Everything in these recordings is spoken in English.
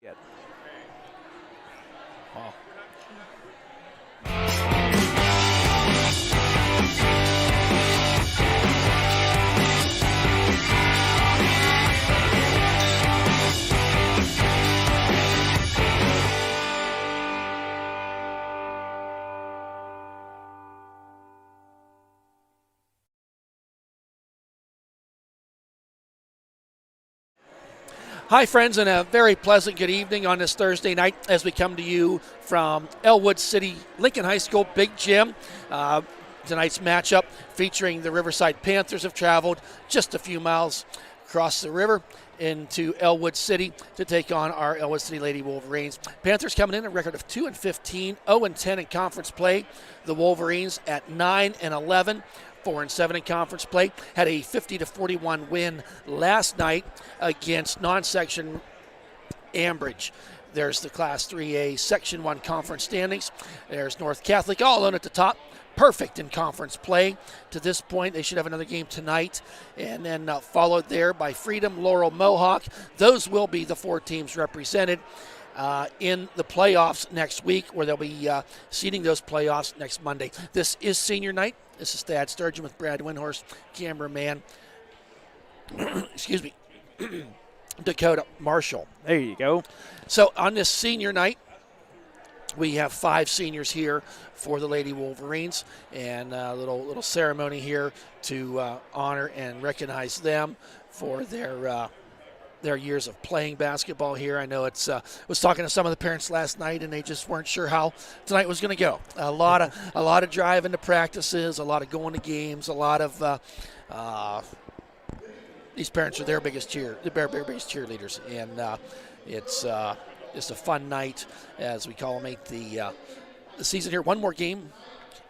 Yet. Wow. Hi, friends, and a very pleasant good evening on this Thursday night as we come to you from Ellwood City Lincoln High School Big Gym. Tonight's matchup featuring the Riverside Panthers have traveled just a few miles across the river into Ellwood City to take on our Ellwood City Lady Wolverines. Panthers coming in a record of 2-15, 0-10 in conference play. The Wolverines at 9-11. 4-7 in conference play. Had a 50-41 win last night against non-section Ambridge. There's the Class 3A Section 1 conference standings. There's North Catholic all alone at the top. Perfect in conference play. To this point, they should have another game tonight, and then followed there by Freedom, Laurel, Mohawk. Those will be the four teams represented in the playoffs next week, where they'll be seeding those playoffs next Monday. This is senior night. This is Thad Sturgeon with Brad Windhorst, cameraman, excuse me, Dakota Marshall. There you go. So on this senior night, we have 5 seniors here for the Lady Wolverines, and a little ceremony here to honor and recognize them for their years of playing basketball here. I know was talking to some of the parents last night, and they just weren't sure how tonight was going to go. A lot of driving to practices, a lot of going to games, a lot of these parents are their biggest cheerleaders, and it's a fun night as we collimate the season here. One more game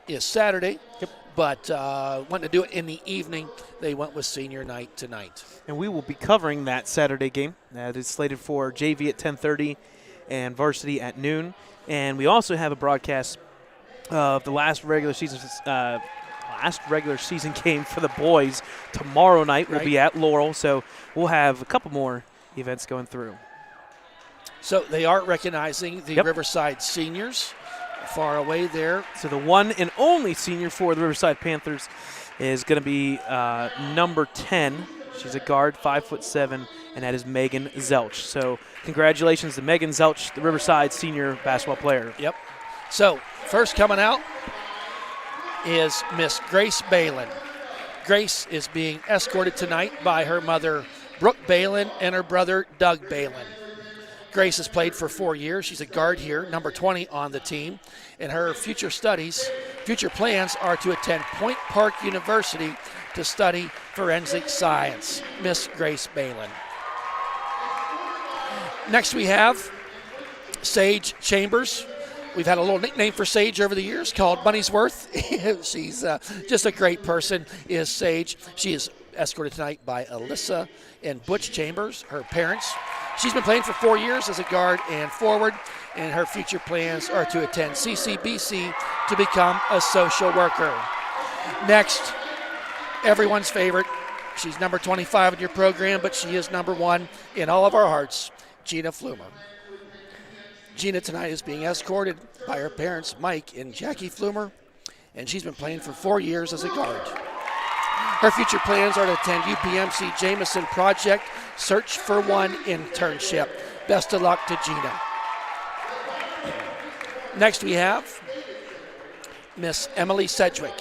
is Saturday. Yep. But wanting to do it in the evening, they went with senior night tonight. And we will be covering that Saturday game. That is slated for JV at 10:30 and varsity at noon. And we also have a broadcast of the last regular season game for the boys tomorrow night. We'll be at Laurel, so we'll have a couple more events going through. So they are recognizing the Riverside seniors far away there. So the one and only senior for the Riverside Panthers is going to be number 10. She's a guard, 5'7", and that is Megan Zelch. So congratulations to Megan Zelch, the Riverside senior basketball player. Yep. So first coming out is Miss Grace Balin. Grace is being escorted tonight by her mother, Brooke Balin, and her brother, Doug Balin. Grace has played for 4 years. She's a guard here, number 20 on the team. And her future plans are to attend Point Park University to study forensic science. Miss Grace Balin. Next we have Sage Chambers. We've had a little nickname for Sage over the years called Money's Worth. She's just a great person, is Sage. She is escorted tonight by Alyssa and Butch Chambers, her parents. She's been playing for 4 years as a guard and forward, and her future plans are to attend CCBC to become a social worker. Next, everyone's favorite. She's number 25 in your program, but she is number 1 in all of our hearts, Gina Flumer. Gina tonight is being escorted by her parents, Mike and Jackie Flumer, and she's been playing for 4 years as a guard. Her future plans are to attend UPMC Jameson Project Search for One internship. Best of luck to Gina. Next we have Miss Emily Sedgwick.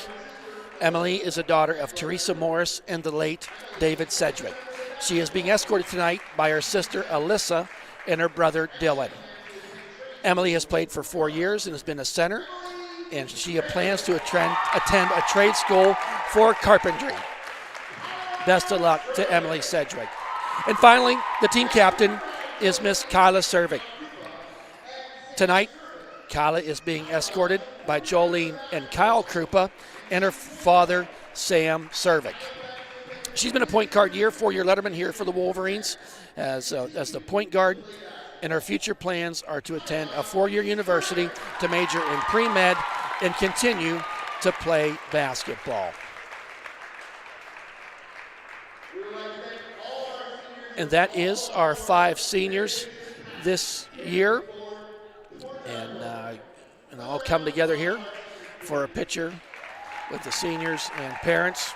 Emily is a daughter of Teresa Morris and the late David Sedgwick. She is being escorted tonight by her sister Alyssa and her brother Dylan. Emily has played for 4 years and has been a center, and she plans to attend a trade school for carpentry. Best of luck to Emily Sedgwick. And finally, the team captain is Miss Kyla Servik. Tonight, Kyla is being escorted by Jolene and Kyle Krupa and her father, Sam Servik. She's been a point guard year, 4-year letterman here for the Wolverines as the point guard, and her future plans are to attend a 4-year university to major in pre-med and continue to play basketball. And that is our 5 seniors this year. And all come together here for a picture with the seniors and parents.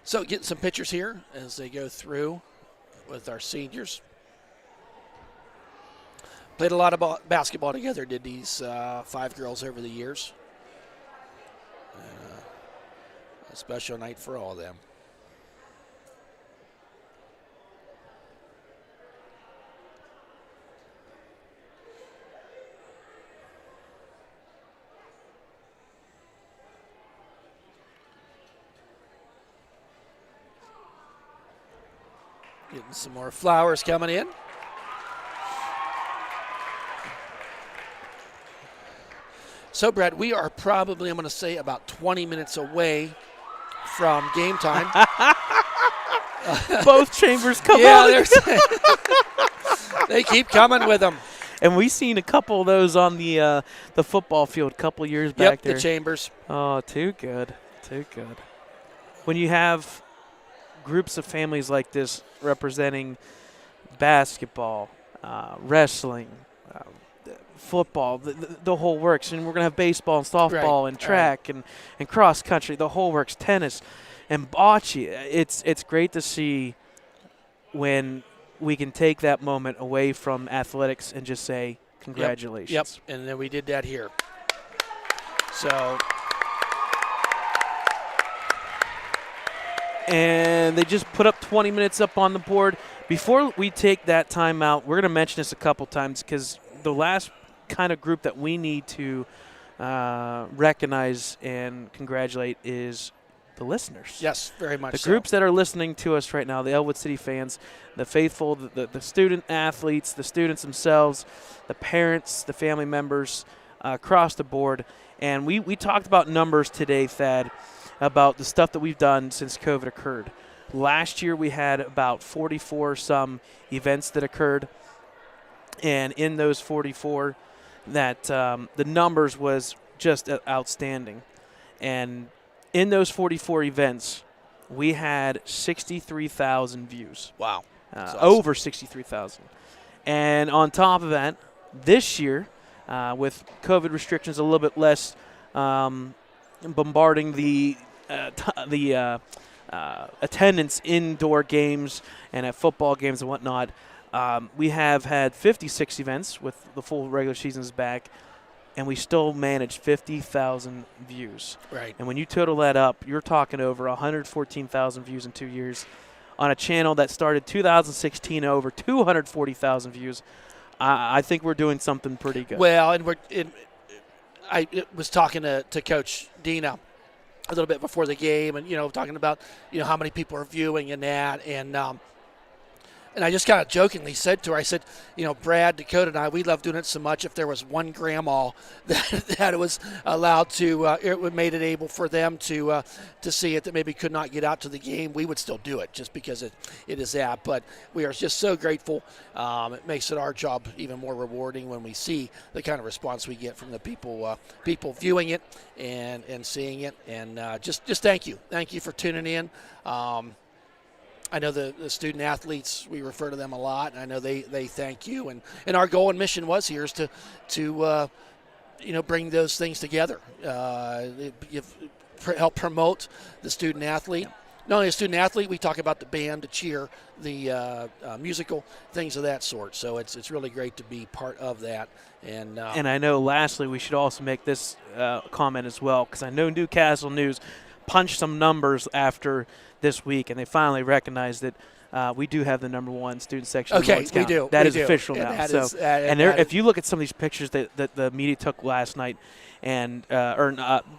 So getting some pictures here as they go through with our seniors. Played a lot of basketball together, did these 5 girls over the years. A special night for all of them. Getting some more flowers coming in. So, Brad, we are probably, I'm going to say, about 20 minutes away from game time. Both chambers come out. They keep coming with them. And we seen a couple of those on the football field a couple of years back there. The chambers. Oh, too good. Too good. When you have groups of families like this representing basketball, wrestling, football, the whole works. And we're going to have baseball and softball and track and cross country, the whole works, tennis and bocce. It's great to see when we can take that moment away from athletics and just say congratulations. Yep. And then we did that here. So. And they just put up 20 minutes up on the board. Before we take that time out, we're going to mention this a couple times because the last kind of group that we need to recognize and congratulate is the listeners. Yes, very much the so. Groups that are listening to us right now, the Ellwood City fans, the faithful, the student athletes, the students themselves, the parents, the family members across the board. And we talked about numbers today, Thad, about the stuff that we've done since COVID occurred. Last year we had about 44-some events that occurred. And in those 44, that the numbers was just outstanding. And in those 44 events, we had 63,000 views. Wow. Awesome. Over 63,000. And on top of that, this year, with COVID restrictions a little bit less bombarding the attendance indoor games and at football games and whatnot, we have had 56 events with the full regular seasons back, and we still managed 50,000 views. Right. And when you total that up, you're talking over 114,000 views in 2 years on a channel that started 2016 over 240,000 views. I think we're doing something pretty good. Well, and I was talking to Coach Dina a little bit before the game, and talking about how many people are viewing and that, and I just kind of jokingly said to her, I said, Brad, Dakota, and I, we love doing it so much. If there was one grandma that it was allowed to, it made it able for them to see it that maybe could not get out to the game, we would still do it just because it is that. But we are just so grateful. It makes it our job even more rewarding when we see the kind of response we get from the people viewing it and seeing it. And just thank you. Thank you for tuning in. I know the student athletes, we refer to them a lot, and I know they thank you. And our goal and mission was here is to bring those things together, help promote the student athlete. Not only a student athlete, we talk about the band, the cheer, the musical, things of that sort. So it's really great to be part of that. And I know, lastly, we should also make this comment as well, because I know Newcastle News punched some numbers after this week, and they finally recognized that we do have the #1 student section. Okay, we do. That is official now. If you look at some of these pictures that the media took last night, and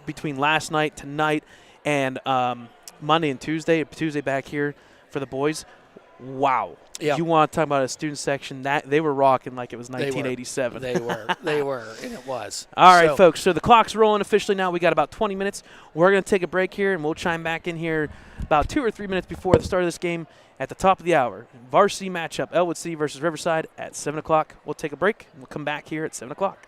between last night, tonight, and Monday and Tuesday back here for the boys, wow. Yeah. You want to talk about a student section, that they were rocking like it was 1987. They were, and it was. All right, folks, so the clock's rolling officially now. We got about 20 minutes. We're going to take a break here, and we'll chime back in here about 2 or 3 minutes before the start of this game at the top of the hour. Varsity matchup, Ellwood City versus Riverside at 7 o'clock. We'll take a break, and we'll come back here at 7 o'clock.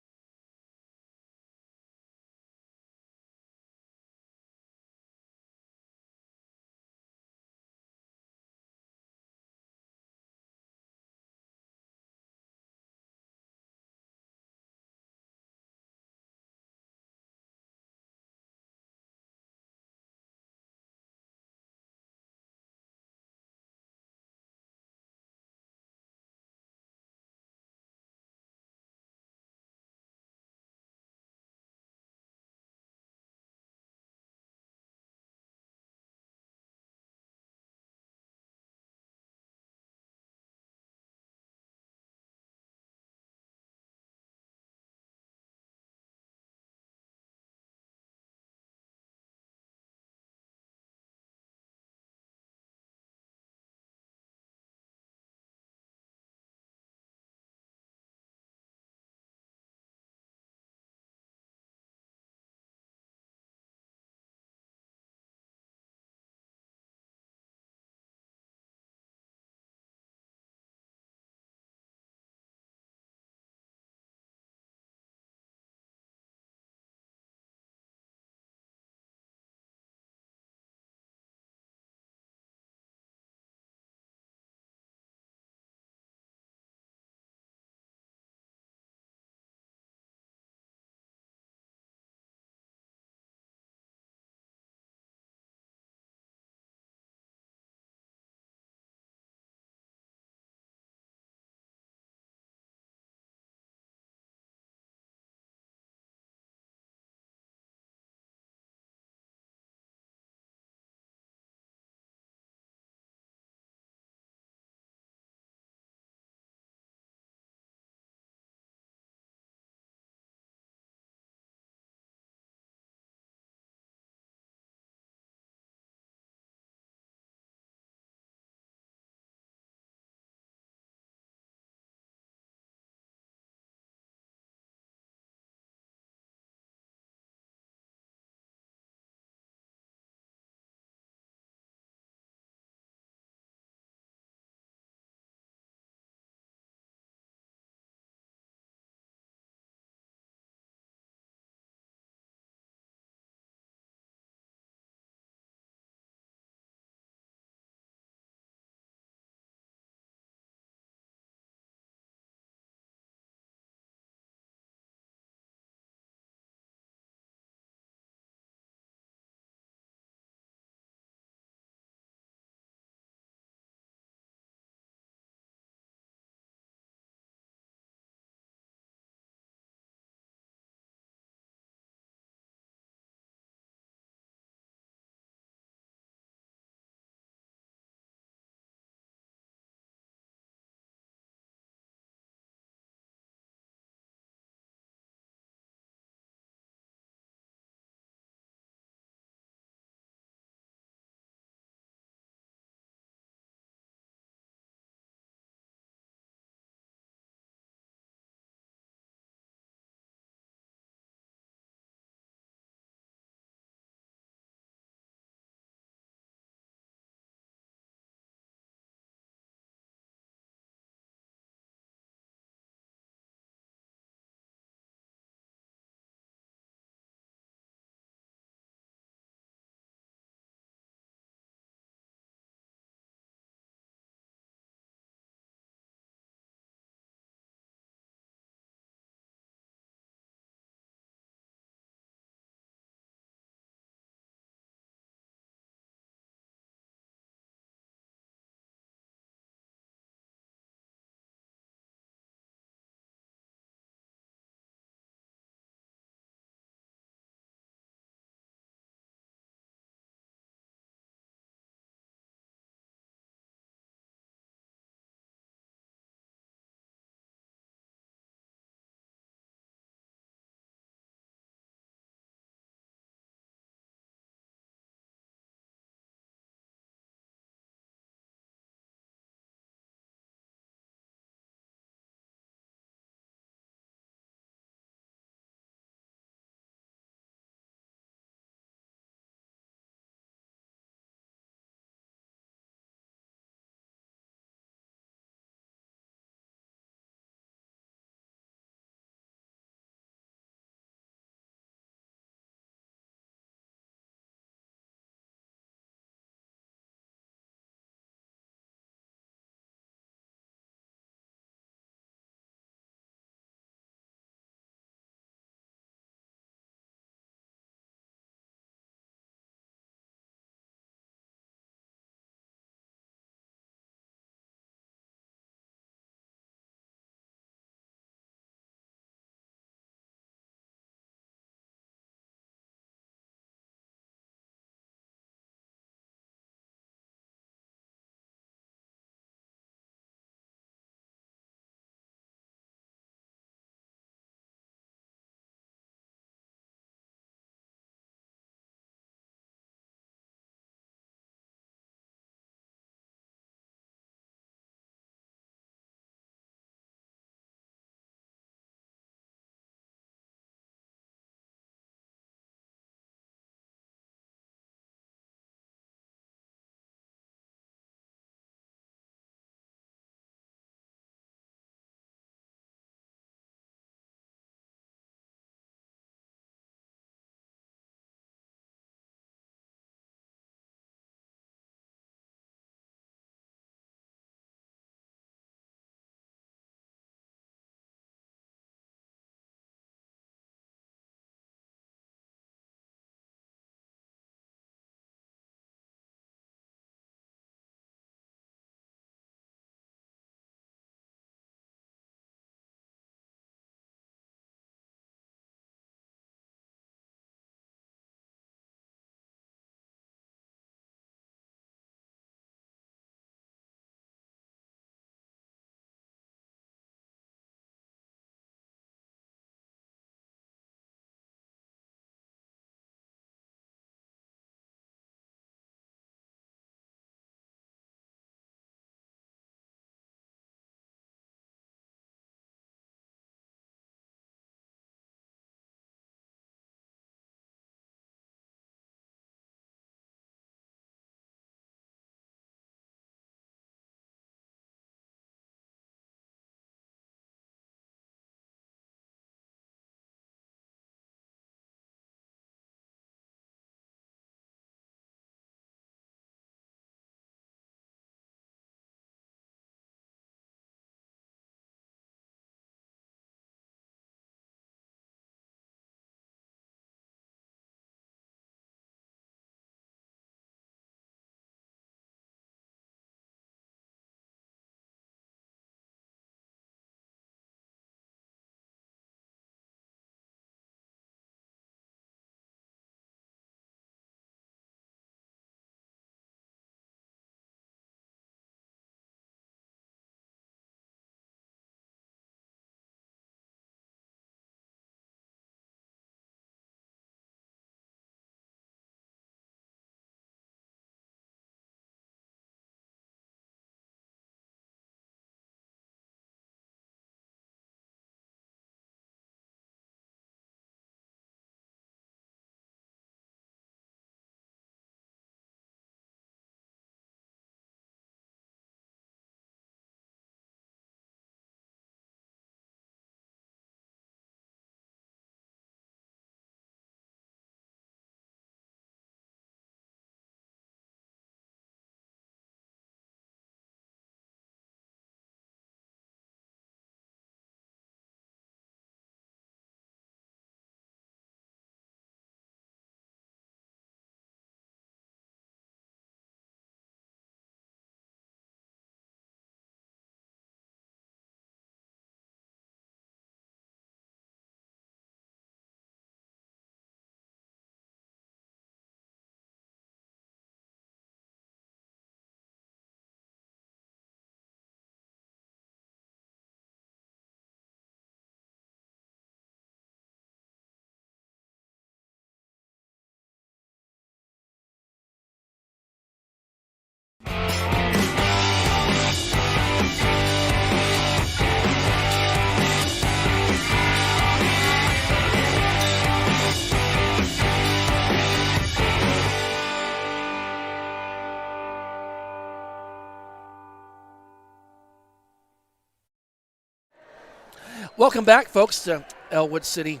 Welcome back, folks, to Ellwood City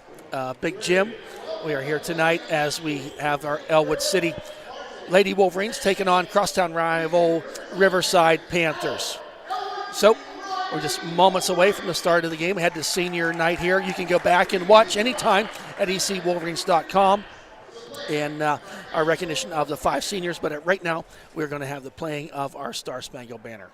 Big Gym. We are here tonight as we have our Ellwood City Lady Wolverines taking on crosstown rival Riverside Panthers. So we're just moments away from the start of the game. We had the senior night here. You can go back and watch anytime at ecwolverines.com and our recognition of the 5 seniors. But right now, we're going to have the playing of our Star Spangled Banner.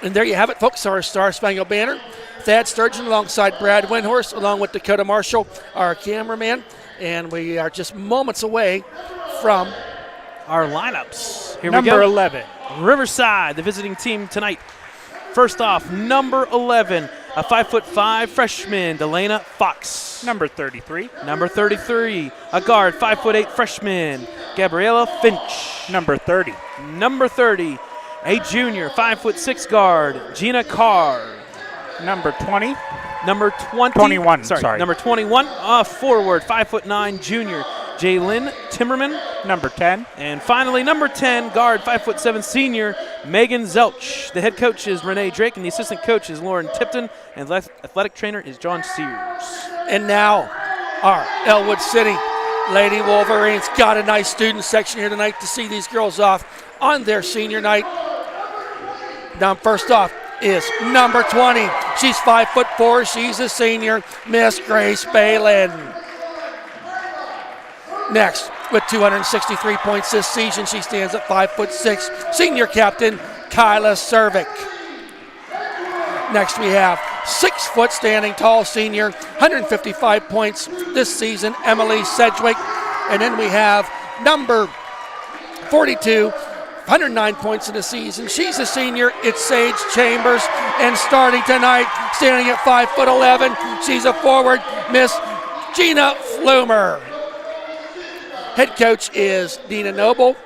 And there you have it, folks, our Star Spangled Banner. Thad Sturgeon alongside Brad Windhorst, along with Dakota Marshall, our cameraman. And we are just moments away from our lineups. Here Number we go. 11. Riverside, the visiting team tonight. First off, number 11, a 5'5" freshman, Delana Fox. Number 33. Number 33, a guard, 5'8" freshman, Gabriella Finch. Number 30. Number 30, a junior, 5'6" guard, Gina Carr. Number 20. Number 21. Number 21, forward, 5'9" junior, Jaylyn Timmerman. Number 10. And finally, number 10, guard, 5'7" senior, Megan Zelch. The head coach is Renee Drake, and the assistant coach is Lauren Tipton, and the athletic trainer is John Sears. And now, our Ellwood City Lady Wolverines got a nice student section here tonight to see these girls off on their senior night. Now, first off is number 20. She's 5'4". She's a senior, Miss Grace Balin. Next, with 263 points this season, she stands at 5'6", senior captain Kyla Cervic. Next, we have 6 foot standing tall senior, 155 points this season, Emily Sedgwick. And then we have number 42, 109 points in the season. She's a senior. It's Sage Chambers. And starting tonight, standing at 5'11", she's a forward, Miss Gina Flumer. Head coach is Dina Noble,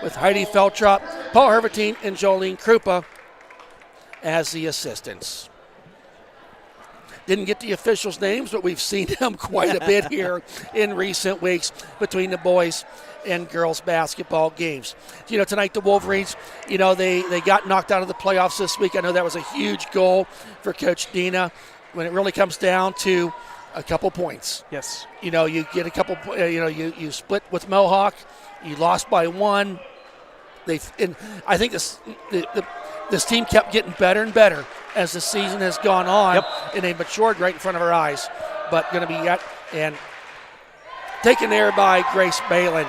with Heidi Feltrop, Paul Hervertine, and Jolene Krupa as the assistants. Didn't get the officials' names, but we've seen them quite a bit here in recent weeks between the boys and girls basketball games. You know, tonight the Wolverines, you know, they got knocked out of the playoffs this week. I know that was a huge goal for Coach Dina when it really comes down to a couple points. Yes. You know, you get a couple, you split with Mohawk, you lost by 1. And I think this team kept getting better and better as the season has gone on, and they matured right in front of our eyes. But going to be and taken there by Grace Balin.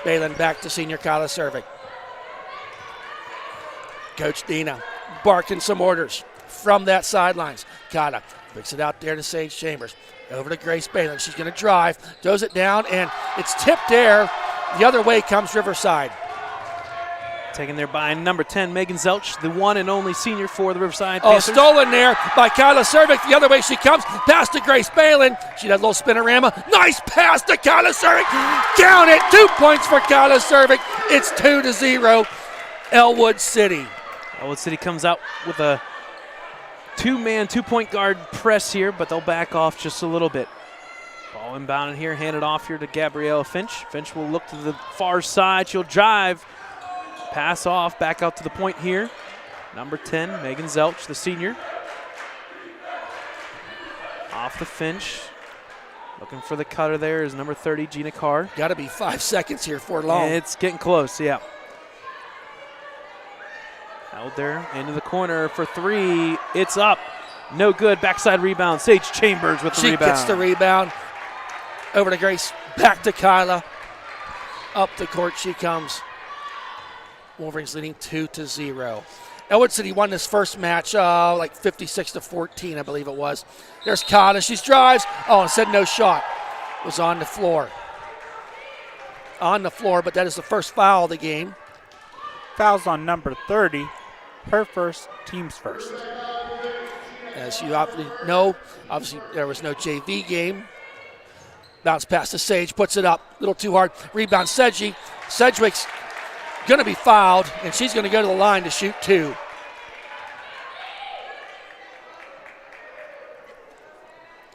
Balin back to senior Kyla Cervic. Coach Dina barking some orders from that sidelines. Kyla picks it out there to Sage Chambers. Over to Grace Balin. She's going to drive, throws it down, and it's tipped there. The other way comes Riverside. Taken there by number 10, Megan Zelch, the one and only senior for the Riverside Panthers. Oh, stolen there by Kyla Cervic. The other way she comes. Pass to Grace Balin. She does a little spinorama. Nice pass to Kyla Cervic. Count it. 2 points for Kyla Cervic. It's 2-0. Ellwood City. Ellwood City comes out with a 2-man, 2-point guard press here, but they'll back off just a little bit. Ball inbound in here, handed off here to Gabriella Finch. Finch will look to the far side. She'll drive. Pass off, back out to the point here. Number 10, Megan Zelch, the senior. Off the Finch. Looking for the cutter there is number 30, Gina Carr. Got to be 5 seconds here for long. It's getting close, yeah. Held there into the corner for 3. It's up. No good. Backside rebound. Sage Chambers with the rebound. She gets the rebound. Over to Grace. Back to Kyla. Up the court she comes. Wolverines leading 2-0. Ellwood City won this first match like 56-14, I believe it was. There's Kyla. She drives. Oh, and said no shot. It was on the floor. On the floor, but that is the first foul of the game. Fouls on number 30. Her first, team's first. As you obviously know, there was no JV game. Bounce pass to Sage, puts it up. A little too hard. Rebound, Sedgwick's going to be fouled, and she's going to go to the line to shoot 2.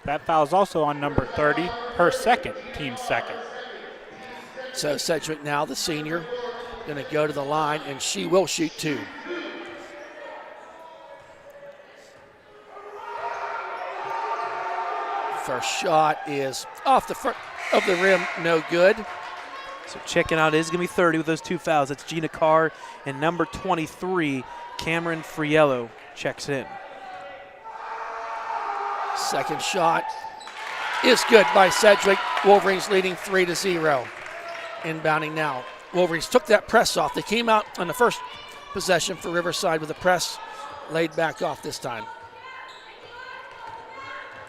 That foul's also on number 30. Her second, team's second. So Sedgwick now, the senior, going to go to the line, and she will shoot 2. First shot is off the front of the rim, no good. So checking out is going to be 30 with those 2 fouls. That's Gina Carr and number 23, Cameron Friello checks in. Second shot is good by Sedgwick. Wolverines leading 3-0. Inbounding now. Wolverines took that press off. They came out on the first possession for Riverside with a press, laid back off this time.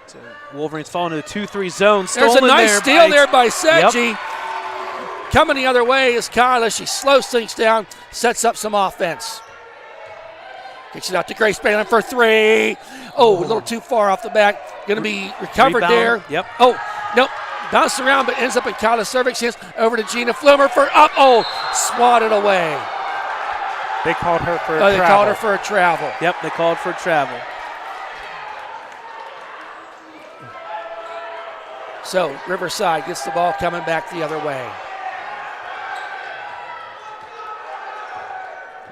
So Wolverines fall into the 2-3 zone. There's a nice steal there by Sedgwick. Yep. Coming the other way is Kyla. She slows things down, sets up some offense. Kicks it out to Grace Balin for 3. Oh, a little too far off the back. Going to be recovered Rebound. there. Yep. Oh, nope. Bounced around, but ends up in Kyla Cervic's hands. Over to Gina Flumer for up. Oh, swatted away. They called her for a They travel. called her for a travel. Yep, they called for travel. So Riverside gets the ball coming back the other way.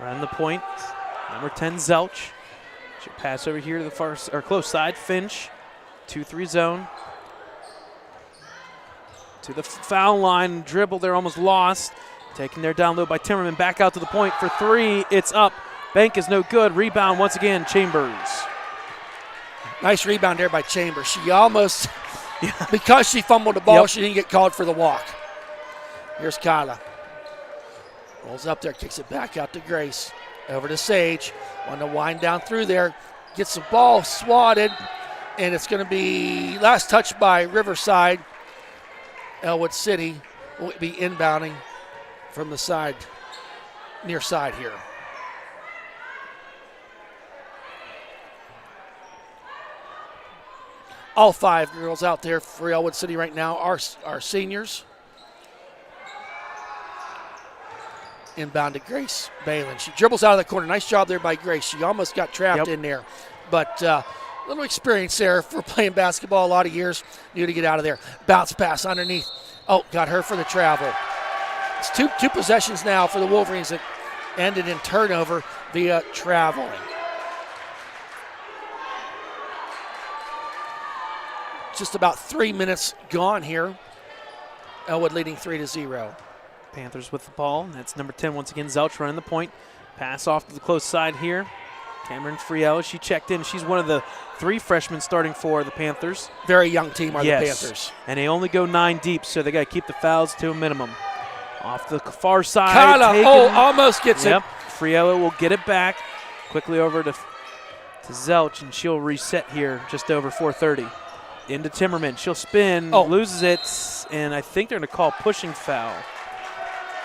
Around the point, number 10, Zelch. She'll pass over here to the far or close side. Finch, 2-3 zone. To the foul line, dribble there, almost lost. Taken there down low by Timmerman, back out to the point for 3. It's up. Bank is no good. Rebound once again, Chambers. Nice rebound there by Chambers. She almost, because she fumbled the ball, she didn't get called for the walk. Here's Kyla. Rolls up there, kicks it back out to Grace. Over to Sage. Want to wind down through there. Gets the ball swatted, and it's going to be last touch by Riverside. Ellwood City will be inbounding from the side, near side here. All 5 girls out there for Ellwood City right now are seniors. Inbound to Grace Balin. She dribbles out of the corner. Nice job there by Grace. She almost got trapped in there. But little experience there for playing basketball a lot of years. Knew to get out of there. Bounce pass underneath. Oh, got her for the travel. It's two possessions now for the Wolverines that ended in turnover via traveling. Just about 3 minutes gone here. Ellwood leading 3-0. Panthers with the ball. That's number 10 once again, Zelch running the point. Pass off to the close side here. Cameron Friello, she checked in. She's one of the 3 freshmen starting for the Panthers. Very young team are the Panthers. And they only go 9 deep, so they got to keep the fouls to a minimum. Off the far side. Kyla, almost gets it. Friello will get it back. Quickly over to Zelch, and she'll reset here just over 4:30. Into Timmerman. She'll spin, loses it, and I think they're going to call pushing foul.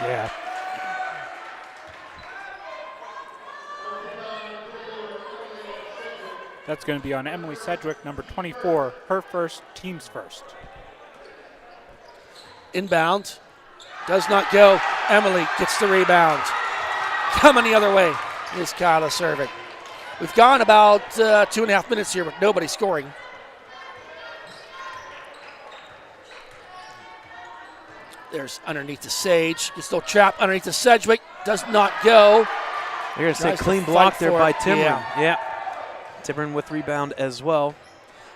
Yeah. That's going to be on Emily Sedgwick, number 24, her first, team's first. Inbound. Does not go. Emily gets the rebound. Coming the other way is Kyla Cervic. We've gone about 2.5 minutes here with nobody scoring. There's underneath the Sage. Gets a little trap underneath the Sedgwick. Does not go. You're going to say clean block there by Timmerman. Yeah. Timmerman with rebound as well.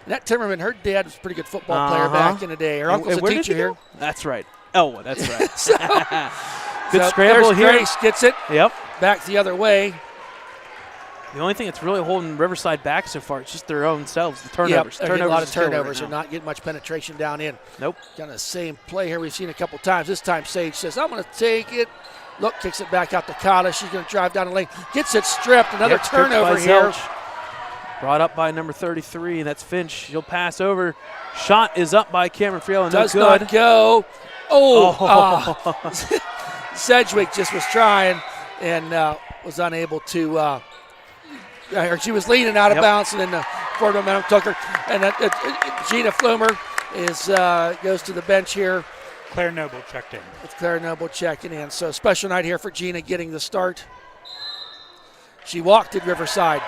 And that Timmerman, her dad was a pretty good football player back in the day. Her uncle's a where did teacher he go? here. That's right. Ellwood, that's right. Good So scramble there's here. Grace gets it Yep. back the other way. The only thing that's really holding Riverside back so far is just their own selves, the turnovers. Yep, they're getting a lot of is killing turnovers. right They're now. not getting much penetration down in. Nope. Kind of the same play here we've seen a couple times. This time Sage says, I'm going to take it. Look, kicks it back out to Kata. She's going to drive down the lane. Gets it stripped. Another Yep, stripped turnover by here. Zelch. Brought up by number 33, and that's Finch. He'll pass over. Shot is up by Cameron Friel, and Does no good. not go. Sedgwick just was trying and was unable to. Or she was leaning out of bounds, and then the forward momentum took her. And Gina Flumer goes to the bench here. Claire Noble checked in. With Claire Noble checking in. So special night here for Gina getting the start. She walked at Riverside.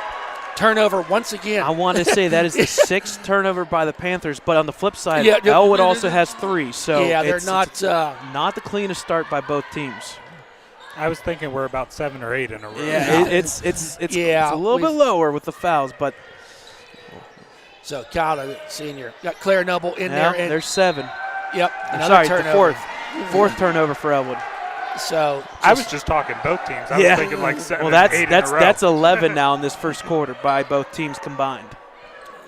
Turnover once again. I want to say that is the sixth turnover by the Panthers, but on the flip side, Yeah, Ellwood also has 3. So yeah, they're it's not. not the cleanest start by both teams. I was thinking we're about 7 or 8 in a row. Yeah, it's a little bit lower with the fouls, but So Kata, senior, got Claire Noble in yeah, there. And, there's 7. yep, I'm another sorry, turnover. the fourth turnover for Ellwood. So I was just talking both teams. I was thinking like 7 well, and 8 in a row. that's 11 now in this first quarter by both teams combined.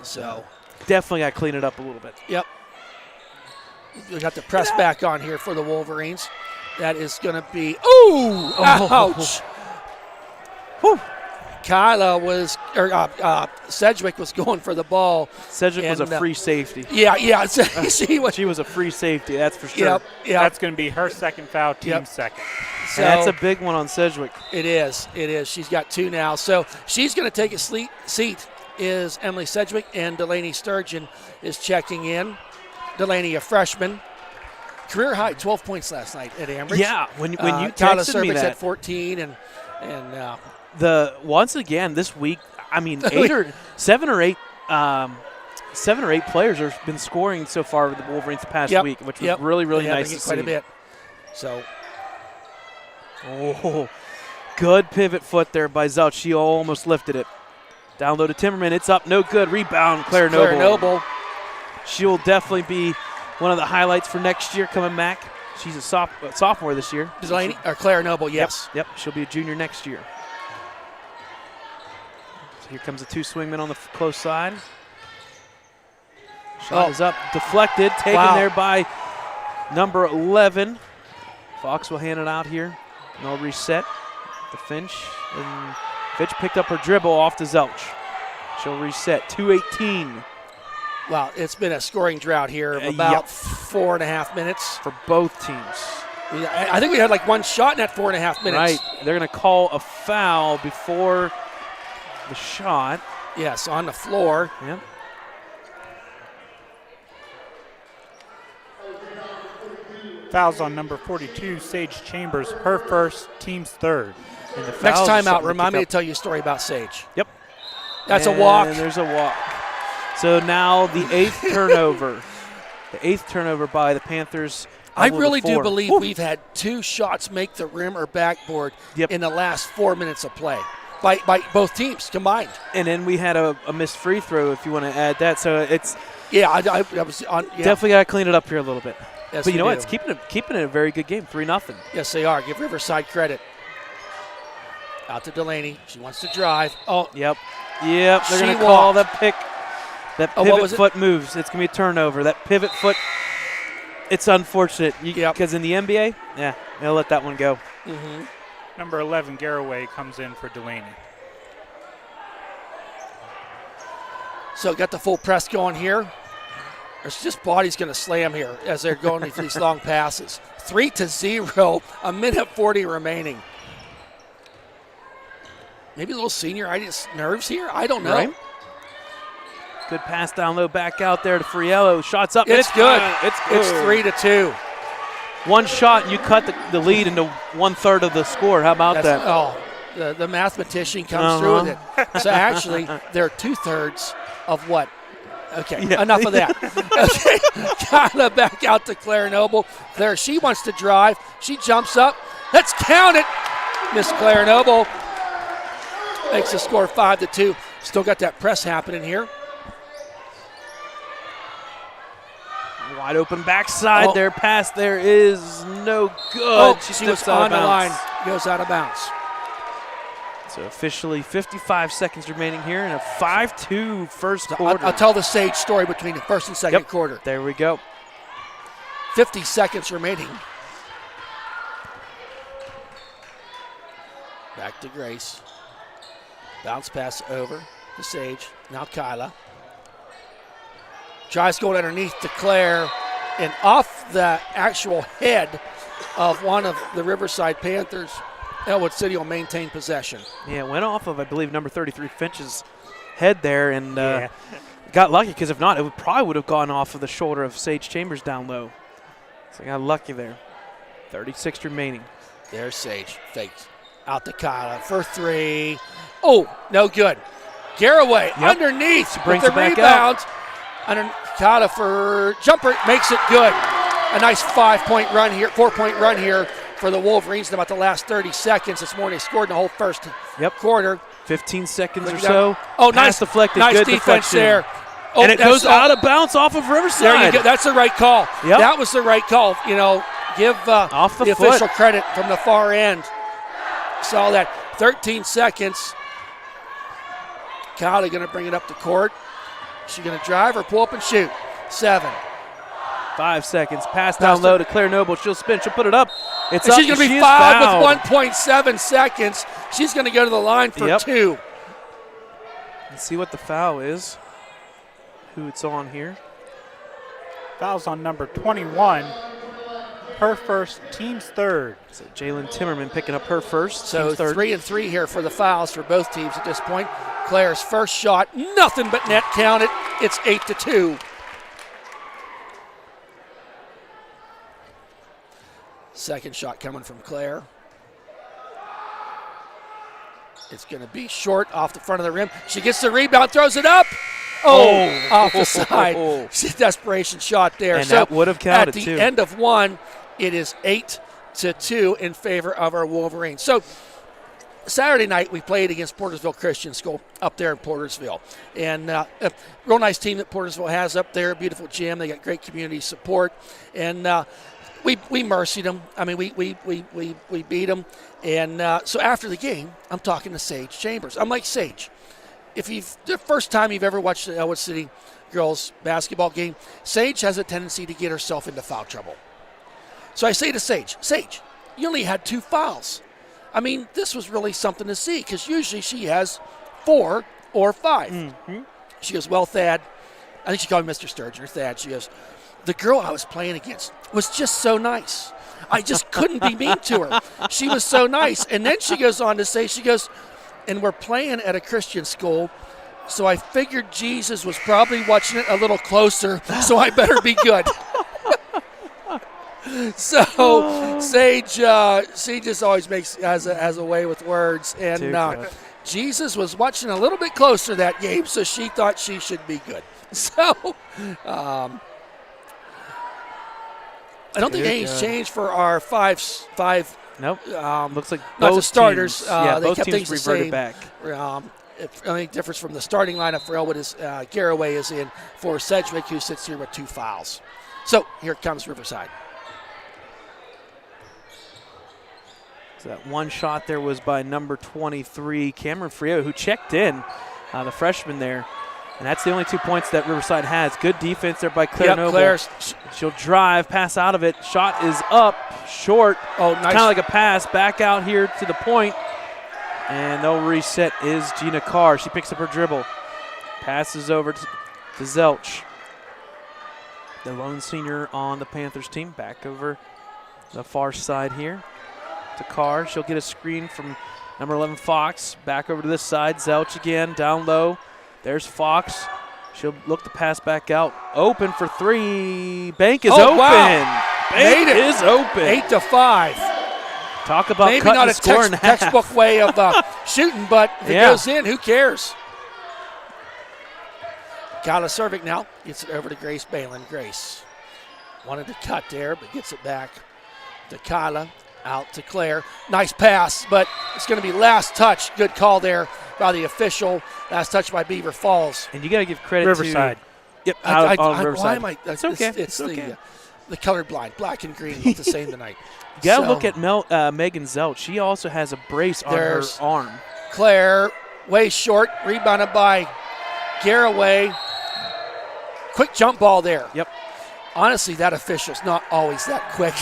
So Definitely got to clean it up a little bit. yep. We got the press back on here for the Wolverines. That is going to be, ouch. Whew. Kyla was, Sedgwick was going for the ball. Sedgwick was And, a free safety. Yeah. She was. She was a free safety, that's for sure. Yep. That's going to be her second foul, team Yep. second. So And that's a big one on Sedgwick. It is. She's got 2 now. So she's going to take a seat is Emily Sedgwick, and Delaney Sturgeon is checking in. Delaney, a freshman. Career high, 12 points last night at Ambridge. Yeah, when you Kyla texted me Cervix that. at 14, and Once again this week, I mean, 7 or 8 players have been scoring so far with the Wolverines the past week, which was really they have nice been to quite see. a bit. So Good pivot foot there by Zelch. She almost lifted it. Down low to Timmerman. It's up, no good. Rebound, Claire Noble. She'll definitely be one of the highlights for next year coming back. She's a sophomore this year. Delaney or Claire Noble, yes. Yep, she'll be a junior next year. So here comes the 2 swingmen on the close side. Shot is up, deflected, taken there by number 11. Fox will hand it out here. And they'll reset to Finch. And Finch picked up her dribble off to Zelch. She'll reset, 2:18. Wow, it's been a scoring drought here of about 4.5 minutes. For both teams. I think we had like 1 shot in that 4.5 minutes. Right, they're going to call a foul before the shot. Yes, on the floor. Yep. Fouls on number 42, Sage Chambers, her first, team's third. And the Next fouls time are out, something remind me pick to tell you a story about Sage. Yep. That's a walk. And there's a walk. So now the 8th turnover. The 8th turnover by the Panthers. I really do 4. believe Woo. we've had 2 shots make the rim or backboard Yep. in the last 4 minutes of play by both teams combined. And then we had a missed free throw, if you want to add that. So it's Yeah, I was on. Yeah. definitely got to clean it up here a little bit. Yes, But you we know do. what? It's keeping it a very good game, 3-0. Yes, they are. Give Riverside credit. Out to Delaney. She wants to drive. Oh, Yep. They're She going to call walked. the pick. That Oh, what pivot was it? foot moves. It's going to be a turnover. That pivot foot, it's unfortunate. Because in the NBA, they'll let that one go. mm-hmm. Number 11, Garraway, comes in for Delaney. So got the full press going here. It's just body's going to slam here as they're going for these long passes. 3-0, a minute 40 remaining. Maybe a little senioritis nerves here. I don't know. Right. Good pass down low, back out there to Friello. Shots up. It's good. It's It's good. 3-2. One shot, and you cut the lead into 1/3 of the score. How about that? Oh, the mathematician comes through with it. So actually, they're 2/3 of what? Okay, enough of that. Okay, Kyla back out to Claire Noble. Claire, she wants to drive. She jumps up. Let's count it. Miss Claire Noble makes the score 5-2. Still got that press happening here. Wide open backside there. Pass there is no good. Oh, she was steps out on of the line. bounds. Goes out of bounds. So officially 55 seconds remaining here in a 5-2 first quarter. I'll tell the Sage story between the first and second quarter. There we go. 50 seconds remaining. Back to Grace. Bounce pass over to Sage. Now Kyla. Tries going underneath to Claire. And off the actual head of one of the Riverside Panthers, Ellwood City will maintain possession. Yeah, it went off of, I believe, number 33 Finch's head there, and got lucky, because if not, it probably would have gone off of the shoulder of Sage Chambers down low. So got lucky there. 36 remaining. There's Sage. Fakes. Out to Kyla for three. Oh, no good. Garraway underneath brings with it the back rebound. Under Kyla for jumper. Makes it good. A nice 4-point run here for the Wolverines in about the last 30 seconds. This morning they scored in the whole first quarter. 15 seconds or so. Oh, Pass deflected. Nice good defense deflection there. Oh, and it goes out of bounds off of Riverside. There you go. That's the right call. Yep. That was the right call. You know, give off the official credit from the far end. Saw that. 13 seconds. Kyla going to bring it up to court. She going to drive or pull up and shoot. 7. 5 seconds. Pass down low to Claire Noble. She'll spin. She'll put it up. It's and up. She's going to be fouled with 1.7 seconds. She's going to go to the line for 2. Let's see what the foul is. Who it's on here. Foul's on number 21. Her first, team's third. So Jalen Timmerman picking up her first. So third. 3 and 3 here for the fouls for both teams at this point. Claire's first shot, nothing but net counted. It's 8-2. Second shot coming from Claire. It's going to be short off the front of the rim. She gets the rebound, throws it up. Oh, off the side. Desperation shot there. And that would have counted, at the too. end of one, it is 8-2 in favor of our Wolverines. So Saturday night, we played against Portersville Christian School up there in Portersville. And a real nice team that Portersville has up there, beautiful gym. They got great community support. And we mercied them. I mean, we beat them. And so after the game, I'm talking to Sage Chambers. I'm like, Sage, if the first time you've ever watched the Ellwood City girls basketball game, Sage has a tendency to get herself into foul trouble. So I say to Sage, you only had 2 fouls. I mean, this was really something to see, because usually she has 4 or 5. Mm-hmm. She goes, well, Thad, I think she called me Mr. Sturgeon, Thad. She goes, the girl I was playing against was just so nice. I just couldn't be mean to her. She was so nice. And then she goes on to say, she goes, and we're playing at a Christian school, so I figured Jesus was probably watching it a little closer, so I better be good. So Sage just always has a way with words, and Jesus was watching a little bit closer that game, so she thought she should be good. So I don't think anything's changed for our five. Nope. Looks like not both the starters. Teams, they both kept teams things reverted the same. back. The only difference from the starting lineup for Ellwood is Garraway is in for Sedgwick, who sits here with 2 fouls. So here comes Riverside. So that one shot there was by number 23, Cameron Frio, who checked in, the freshman there. And that's the only 2 points that Riverside has. Good defense there by Claire Noble. She'll drive, pass out of it. Shot is up, short. Oh, nice. Kind of like a pass. Back out here to the point. And they'll reset is Gina Carr. She picks up her dribble. Passes over to Zelch. The lone senior on the Panthers team. Back over the far side here to Carr. She'll get a screen from number 11, Fox. Back over to this side. Zelch again, down low. There's Fox. She'll look to pass back out. Open for 3. Bank is open. Wow. Bank is open. 8-5. Talk about maybe cutting not the score in a half. textbook way of shooting, but if it goes in, who cares? Kyla Cervic now gets it over to Grace Balin. Grace wanted to cut there, but gets it back to Kyla. Out to Claire. Nice pass, but it's going to be last touch. Good call there by the official. Last touch by Beaver Falls. And you got to give credit Riverside. Yep. Why am I? It's okay. It's okay. The colorblind, black and green look the same tonight. You got to look at Megan Zelch. She also has a brace on her arm. Claire, way short, rebounded by Garraway. Quick jump ball there. Yep. Honestly, that official's not always that quick.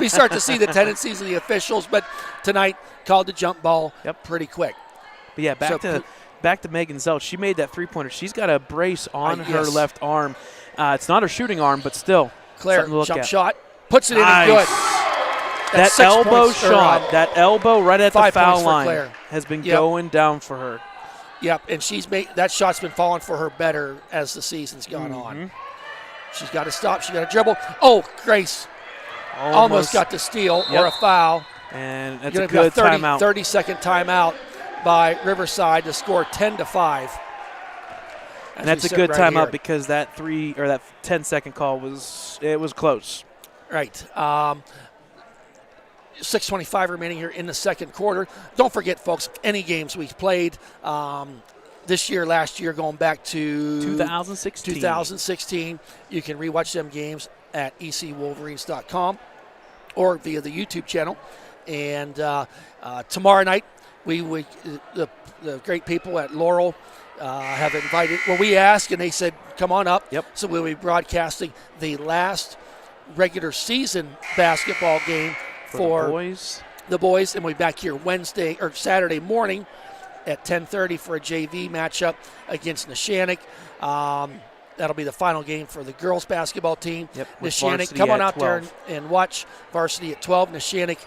We start to see the tendencies of the officials, but tonight called the jump ball pretty quick. But yeah, back to Megan Zelch. She made that three-pointer. She's got a brace on her left arm. It's not her shooting arm, but still. Claire, jump shot, puts it in and good. That elbow shot, that elbow right at the foul line has been going down for her. Yep, and that shot's been falling for her better as the season's gone on. She's got to stop. She's got to dribble. Oh, Grace almost got the steal or a foul. And that's a good timeout. 30-second timeout by Riverside to score 10-5. And that's a good timeout because that 10-second call was close. Right. 6:25 remaining here in the second quarter. Don't forget, folks, any games we've played this year, last year, going back to 2016. You can rewatch them games at ecwolverines.com or via the YouTube channel. And tomorrow night, the great people at Laurel have invited. Well, we asked, and they said, "Come on up." Yep. So we'll be broadcasting the last regular season basketball game for the boys, and we'll be back here Saturday morning at 10:30 for a JV matchup against Neshannock. That'll be the final game for the girls basketball team. Yep, Neshannock, come on out 12. There and watch varsity at 12. Neshannock,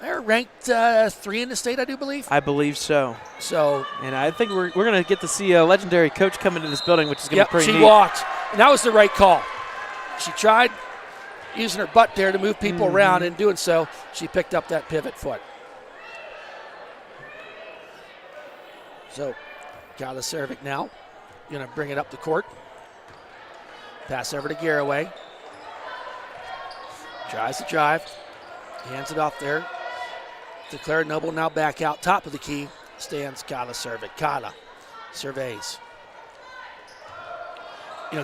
they're ranked 3 in the state, I do believe. I believe so. So, and I think we're going to get to see a legendary coach come into this building, which is going to be pretty neat. She walked, and that was the right call. She tried using her butt there to move people around. In doing so, she picked up that pivot foot. So, Kyla Servik now going to bring it up the court. Pass over to Garraway. Tries to drive. Hands it off there to Claire Noble. Now back out top of the key. Stands Kyla Servik. Kyla surveys.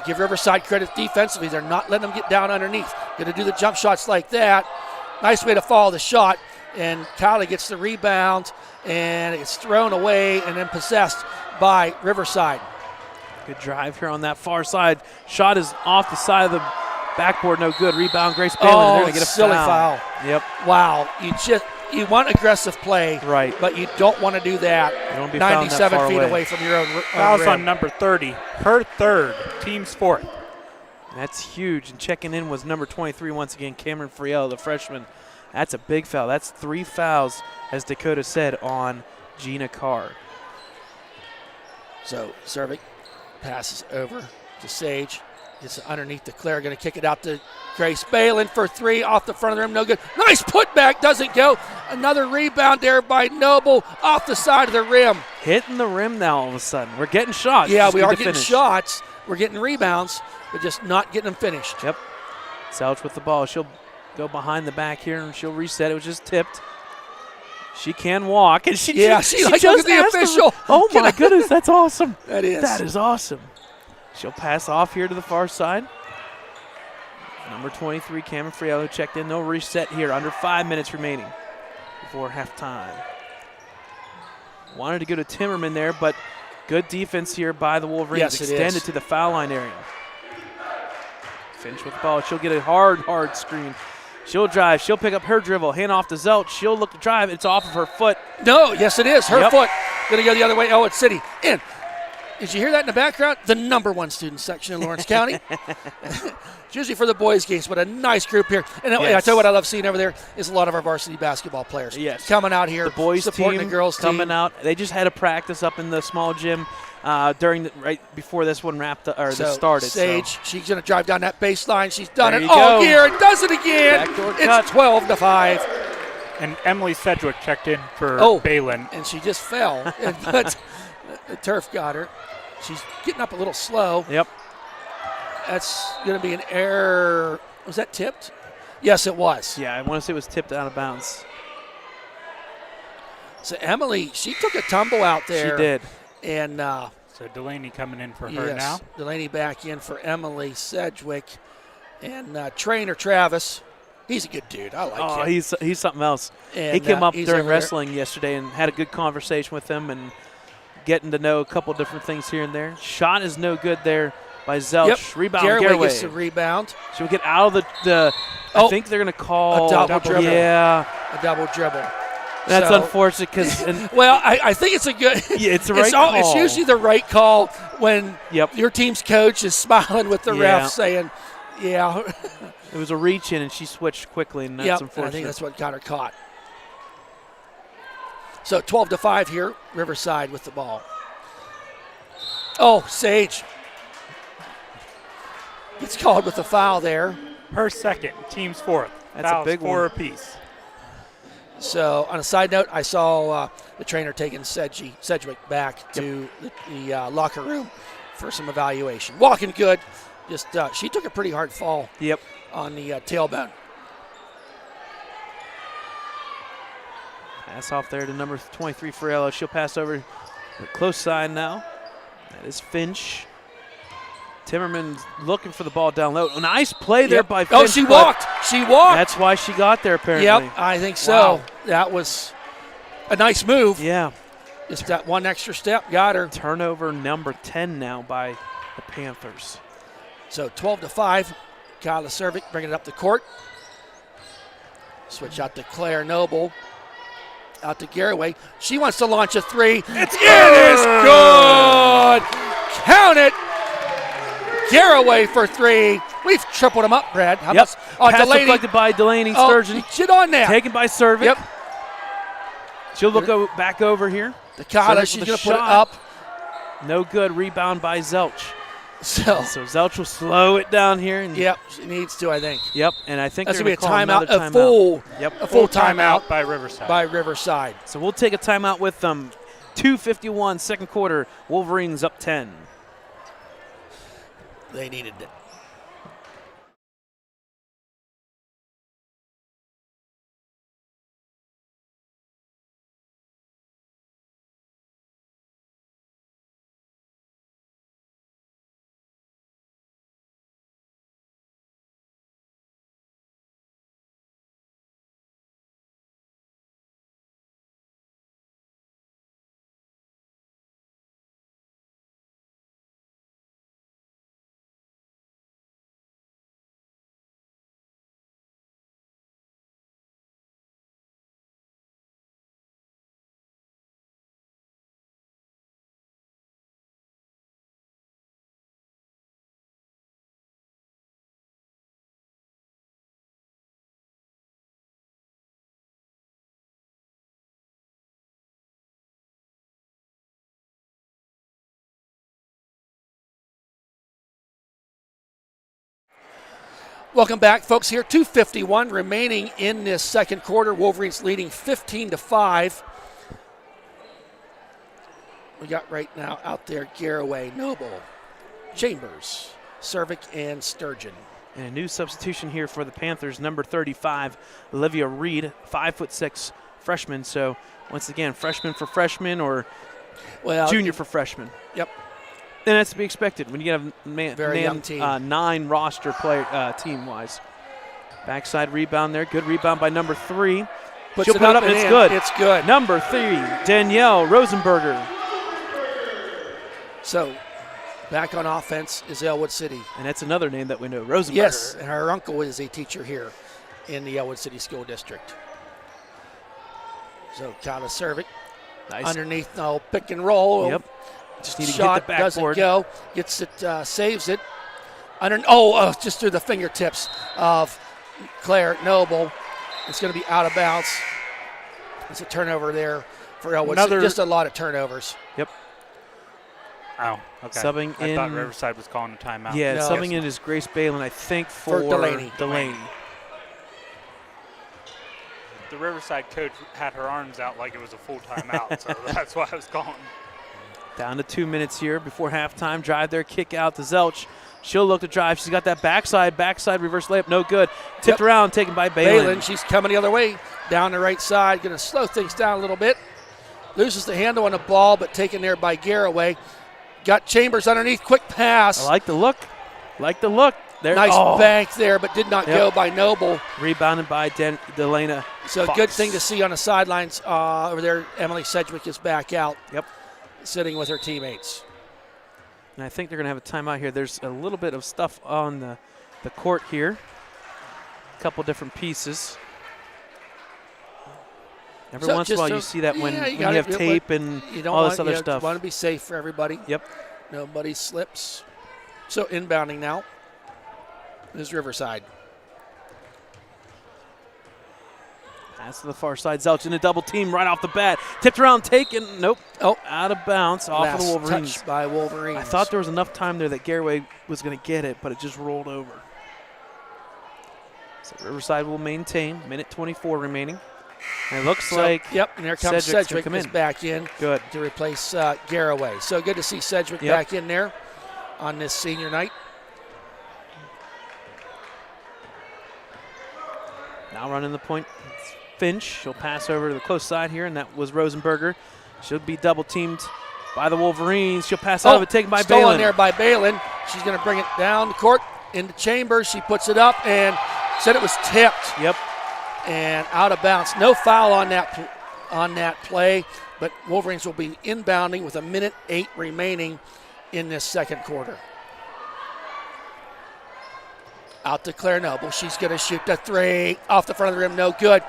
Give Riverside credit defensively. They're not letting them get down underneath. Going to do the jump shots like that. Nice way to follow the shot. And Kyla gets the rebound, and it's thrown away and then possessed by Riverside. Good drive here on that far side. Shot is off the side of the backboard. No good. Rebound, Grace Balin. They're going to get a silly foul. Yep. Wow. You want aggressive play, right? But you don't want to do that. You don't be 97 feet away from your own fouls on number 30. Her third, team's fourth. That's huge. And checking in was number 23 once again, Cameron Friel, the freshman. That's a big foul. That's 3 fouls, as Dakota said, on Gina Carr. So Servik passes over to Sage. Gets underneath to Claire. Going to kick it out to Grace Balin for 3 off the front of the rim. No good. Nice putback. Doesn't go. Another rebound there by Noble off the side of the rim. Hitting the rim now all of a sudden. We're getting shots. Yeah, we are getting shots. We're getting rebounds, but just not getting them finished. Yep. Zelch with the ball. She'll go behind the back here and she'll reset. It was just tipped. She can walk, and she just look at the official. Oh my goodness, that's awesome. That is awesome. She'll pass off here to the far side. Number 23, Cameron Friello checked in. No reset here. Under 5 minutes remaining before halftime. Wanted to go to Timmerman there, but good defense here by the Wolverines. Yes, extended to the foul line area. Finch with the ball. She'll get a hard screen. She'll drive. She'll pick up her dribble. Hand off to Zelch. She'll look to drive. It's off of her foot. No, yes, it is. Her foot. Going to go the other way. Ellwood City. In. Did you hear that in the background? The number 1 student section in Lawrence County. It's usually for the boys' games, but a nice group here. And I tell you what I love seeing over there is a lot of our varsity basketball players coming out here, the boys supporting team the girls coming team. out. They just had a practice up in the small gym right before this one wrapped up, or started. Sage, she's going to drive down that baseline. She's done there it you all go. year and does it again. It's 12-5. And Emily Sedgwick checked in for Balin. And she just fell, but the turf got her. She's getting up a little slow. Yep. That's going to be an error. Was that tipped? Yes, it was. Yeah, I want to say it was tipped out of bounds. So Emily, she took a tumble out there. She did. And so So Delaney coming in for her now. Delaney back in for Emily Sedgwick. And trainer Travis, he's a good dude. I like him. He's something else. And, he came up during over wrestling yesterday and had a good conversation with him and getting to know a couple different things here and there. Shot is no good there by Zelch. Yep. Rebound, Garraway gets a rebound. She'll get out of the I think they're going to call a double dribble. Yeah. A double dribble. That's unfortunate because well, I think it's a good. Yeah, it's the right call. It's usually the right call when Yep. your team's coach is smiling with the ref saying, "Yeah." It was a reach in, and she switched quickly, and that's unfortunate. I think that's what got her caught. So 12-5 here, Riverside with the ball. Oh, Sage gets called with the foul there. Her second, team's fourth. That's Fouls, a big 4 one. apiece. So on a side note, I saw the trainer taking Sedgwick back to the locker room for some evaluation. Walking good. Just she took a pretty hard fall. Yep. On the tailbone. Pass off there to number 23 for Ella. She'll pass over to the close side now. That is Finch. Timmerman looking for the ball down low. Nice play there by Finch. Oh, she walked. She walked. That's why she got there, apparently. Yep, I think so. Wow. That was a nice move. Yeah. Just that one extra step got her. Turnover number 10 now by the Panthers. So 12-5. Kyla Cervic bringing it up the court. Switch out to Claire Noble. Out to Garraway. She wants to launch a three. It is good. Count it. Garraway for three. We've tripled them up, Brad. How Yep. about Pass Delaney? deflected by Delaney Sturgeon. Shit on that. Taken by Cervic. Yep. She'll look back over here. The Kyla, Cervic she's with going a to put it shot. up. No good. Rebound by Zelch. So Zelch will slow it down here. And yep, she needs to, I think. Yep, and I think That's they're going to be a call timeout, another a full, Yep. a full timeout by Riverside. By Riverside. So we'll take a timeout with them. 2:51, second quarter. Wolverines up 10. They needed it. Welcome back, folks. Here, 2:51 remaining in this second quarter. Wolverines leading 15-5. We got right now out there Garraway, Noble, Chambers, Cervic, and Sturgeon. And a new substitution here for the Panthers, number 35, Olivia Reed, 5'6" freshman. So once again, freshman for freshman or junior for freshman. Yep. And that's to be expected when you get a very young team. 9 roster player team-wise. Backside rebound there. Good rebound by number 3. She'll put it up, and it's good. It's good. Number 3, Danielle Rosenberger. So back on offense is Ellwood City. And that's another name that we know, Rosenberger. Yes, and her uncle is a teacher here in the Ellwood City School District. So Kyla Cervic Nice. underneath, no pick and roll. Yep. Just need to Shot get the backboard. doesn't go. Gets it, saves it. Just through the fingertips of Claire Noble. It's going to be out of bounds. It's a turnover there for Ellwood. Just a lot of turnovers. Yep. Oh, okay. Subbing I in. thought Riverside was calling a timeout. Yeah, No. subbing in is Grace Balin, I think, for Delaney. The Riverside coach had her arms out like it was a full timeout, so that's why I was calling. Down to 2 minutes here before halftime. Drive there, kick out to Zelch. She'll look to drive. She's got that backside reverse layup. No good. Tipped around, taken by Balin. She's coming the other way, down the right side. Going to slow things down a little bit. Loses the handle on the ball, but taken there by Garraway. Got Chambers underneath. Quick pass. I like the look. There. Nice oh. bank there, but did not go by Noble. Rebounded by Delana. So Fox. good thing to see on the sidelines over there. Emily Sedgwick is back out. Yep. Sitting with her teammates. And I think they're going to have a timeout here. There's a little bit of stuff on the court here. A couple different pieces. Every once in a while you see that when you have tape and all this other stuff. You want to be safe for everybody. Yep. Nobody slips. So inbounding now is Riverside. Pass to the far side. Zelch in a double team right off the bat. Tipped around, taken. Nope. Oh, out of bounds off of the Wolverines. Touch by Wolverines. I thought there was enough time there that Garraway was going to get it, but it just rolled over. So Riverside will maintain. Minute 24 remaining. And it looks like yep, and here comes Sedgwick is back in good to replace Garraway. So good to see Sedgwick back in there on this senior night. Now running the point, Finch. She'll pass over to the close side here, and that was Rosenberger. She'll be double teamed by the Wolverines. She'll pass out of it, taken by Balin. Stolen there by Balin. She's going to bring it down the court into Chambers. She puts it up and said it was tipped. Yep. And out of bounds. No foul on that play, but Wolverines will be inbounding with 1:08 remaining in this second quarter. Out to Claire Noble. She's going to shoot the three off the front of the rim. No good.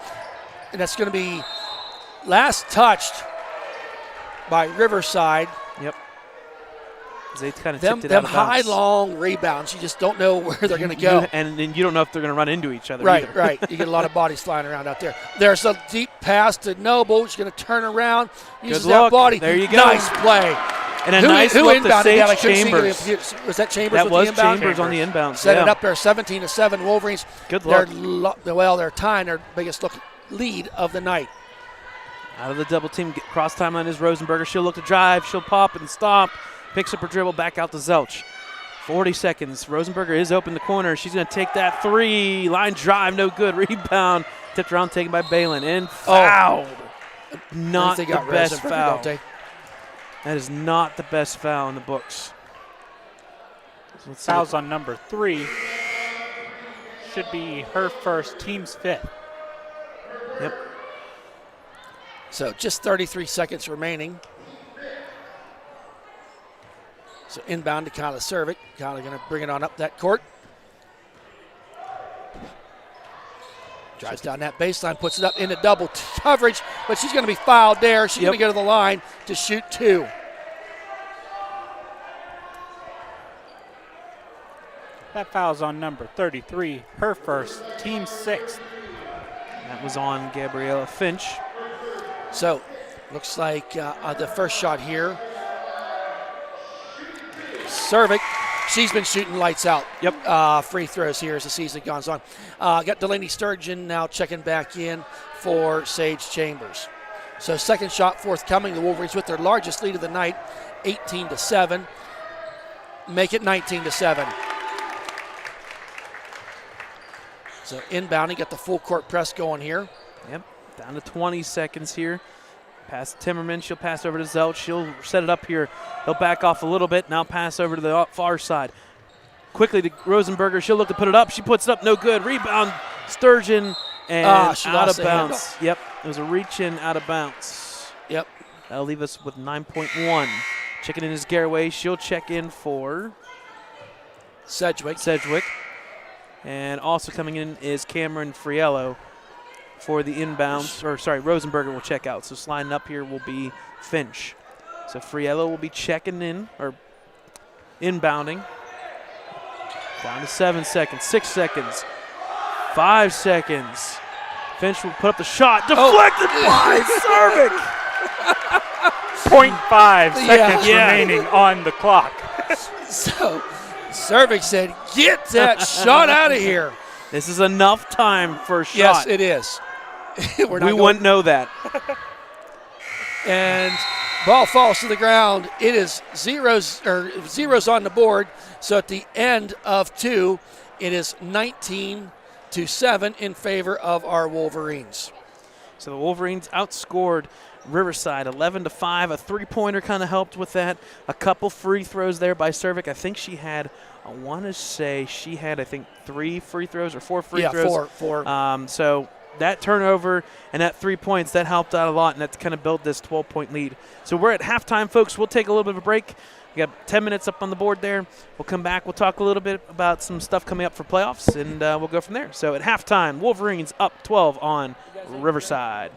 And that's going to be last touched by Riverside. Yep. They kind of tipped it out them of high, bounds. long rebounds. You just don't know where they're going to go. And you don't know if they're going to run into each other Right, either. right. You get a lot of bodies flying around out there. There's a deep pass to Noble. She's going to turn around. Uses that body. There you go. Nice play. And a nice look to Sage Chambers. Was that Chambers that with was the inbound? Chambers on the inbound. Set it up there, 17-7. Wolverines. Good luck. They're tying their biggest lead of the night. Out of the double team, cross timeline is Rosenberger. She'll look to drive. She'll pop and stop. Picks up her dribble, back out to Zelch. 40 seconds. Rosenberger is open the corner. She's going to take that three. Line drive, no good. Rebound. Tipped around, taken by Balin. And fouled. Not the best foul. That is not the best foul in the books. So fouls on number 3. Should be her first, team's 5th. Yep. So just 33 seconds remaining. So inbound to Kyla Cervic. Kyla going to bring it on up that court. Drives down that baseline, puts it up into double coverage, but she's going to be fouled there. She's going to go to the line to shoot 2. That foul's on number 33, her first, team 6th. That was on Gabriella Finch. So looks like the first shot here. Cervic, she's been shooting lights out. Yep. Free throws here as the season goes on. Got Delaney Sturgeon now checking back in for Sage Chambers. So second shot forthcoming. The Wolverines with their largest lead of the night, 18-7. Make it 19-7. So inbounding, got the full court press going here. Yep. Down to 20 seconds here. Pass to Timmerman. She'll pass over to Zelch. She'll set it up here. He'll back off a little bit. Now pass over to the far side. Quickly to Rosenberger. She'll look to put it up. She puts it up. No good. Rebound. Sturgeon. And out of bounds. Yep. It was a reach in out of bounds. Yep. That'll leave us with 9.1. Checking in is Garraway. She'll check in for Sedgwick. And also coming in is Cameron Friello for the inbounds. Rosenberger will check out. So sliding up here will be Finch. So Friello will be checking in, or inbounding. Down to 7 seconds, 6 seconds, 5 seconds. Finch will put up the shot. Deflected by Cervic. 0.5 seconds remaining on the clock. So Cervic said, get that shot out of here. This is enough time for a shot. Yes, it is. We wouldn't know that. And ball falls to the ground. It is zeros on the board. So at the end of 2, it is 19-7 in favor of our Wolverines. So the Wolverines outscored Riverside 11-5. A three-pointer kind of helped with that. A couple free throws there by Cervic. I think she had, I want to say she had, I think, 3 free throws or 4 free throws. Yeah, four. So that turnover and that 3 points, that helped out a lot, and that's kind of built this 12-point lead. So we're at halftime, folks. We'll take a little bit of a break. We got 10 minutes up on the board there. We'll come back. We'll talk a little bit about some stuff coming up for playoffs, and we'll go from there. So at halftime, Wolverines up 12 on Riverside.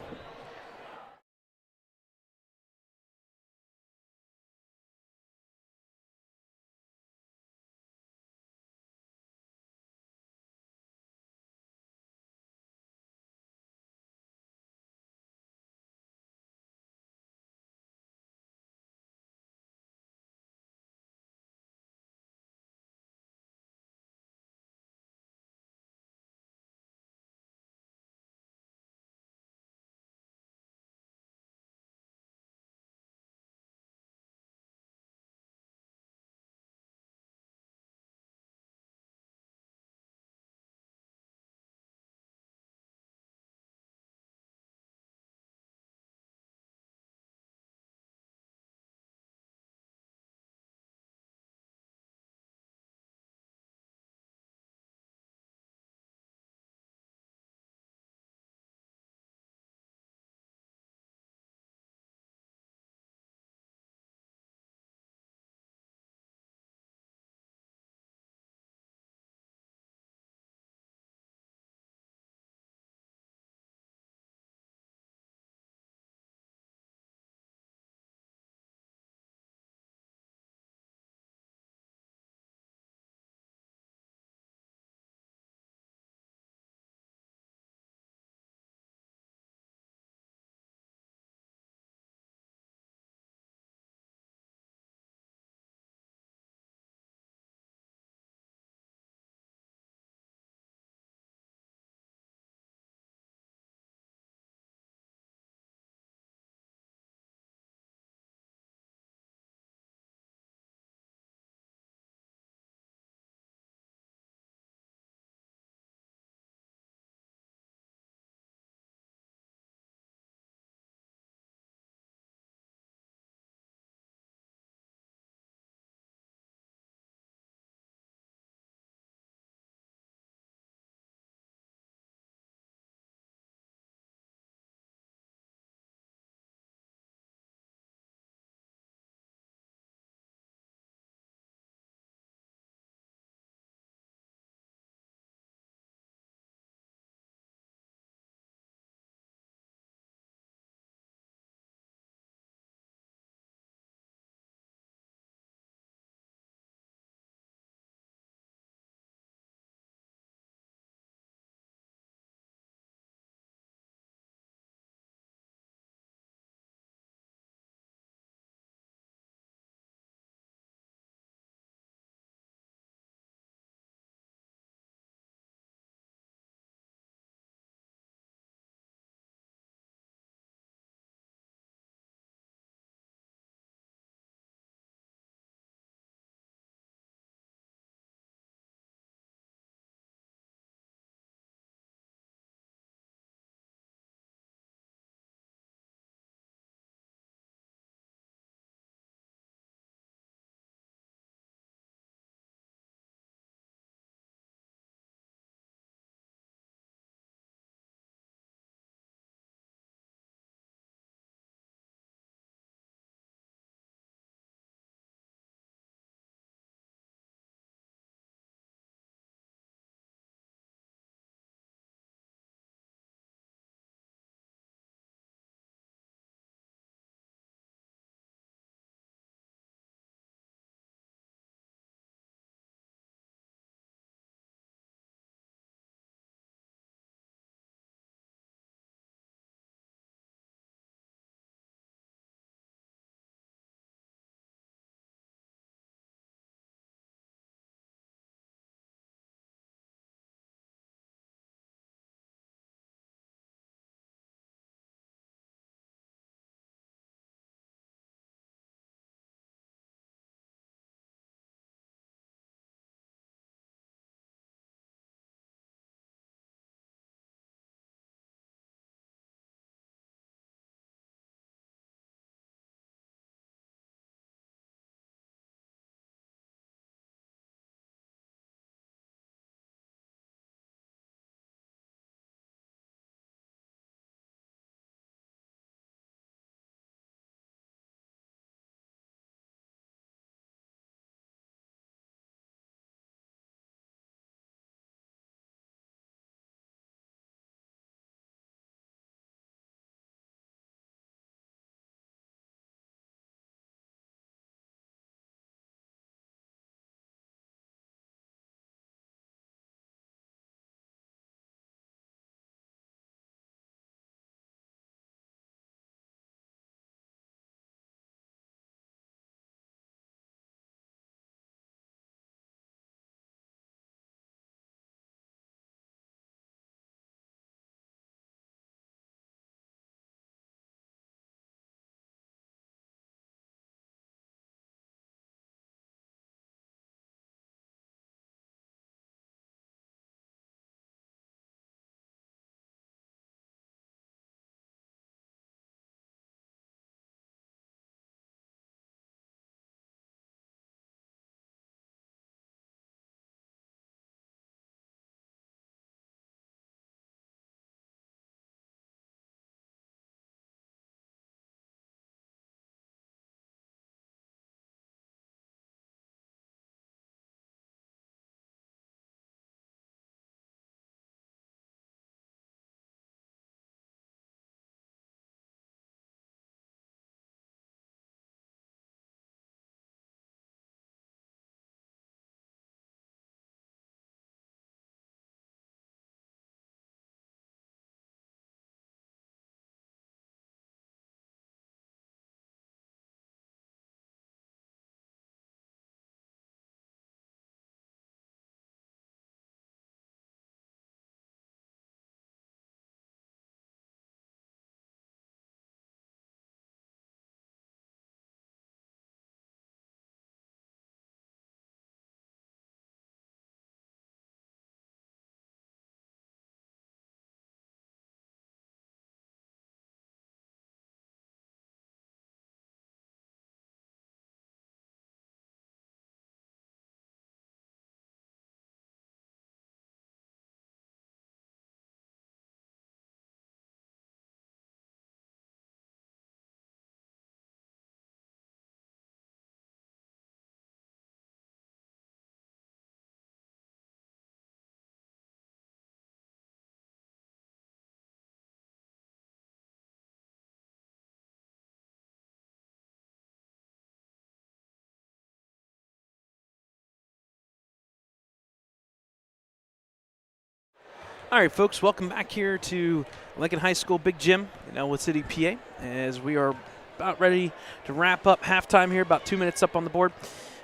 All right, folks, welcome back here to Lincoln High School Big Gym in Ellwood City, PA, as we are about ready to wrap up halftime here, about 2 minutes up on the board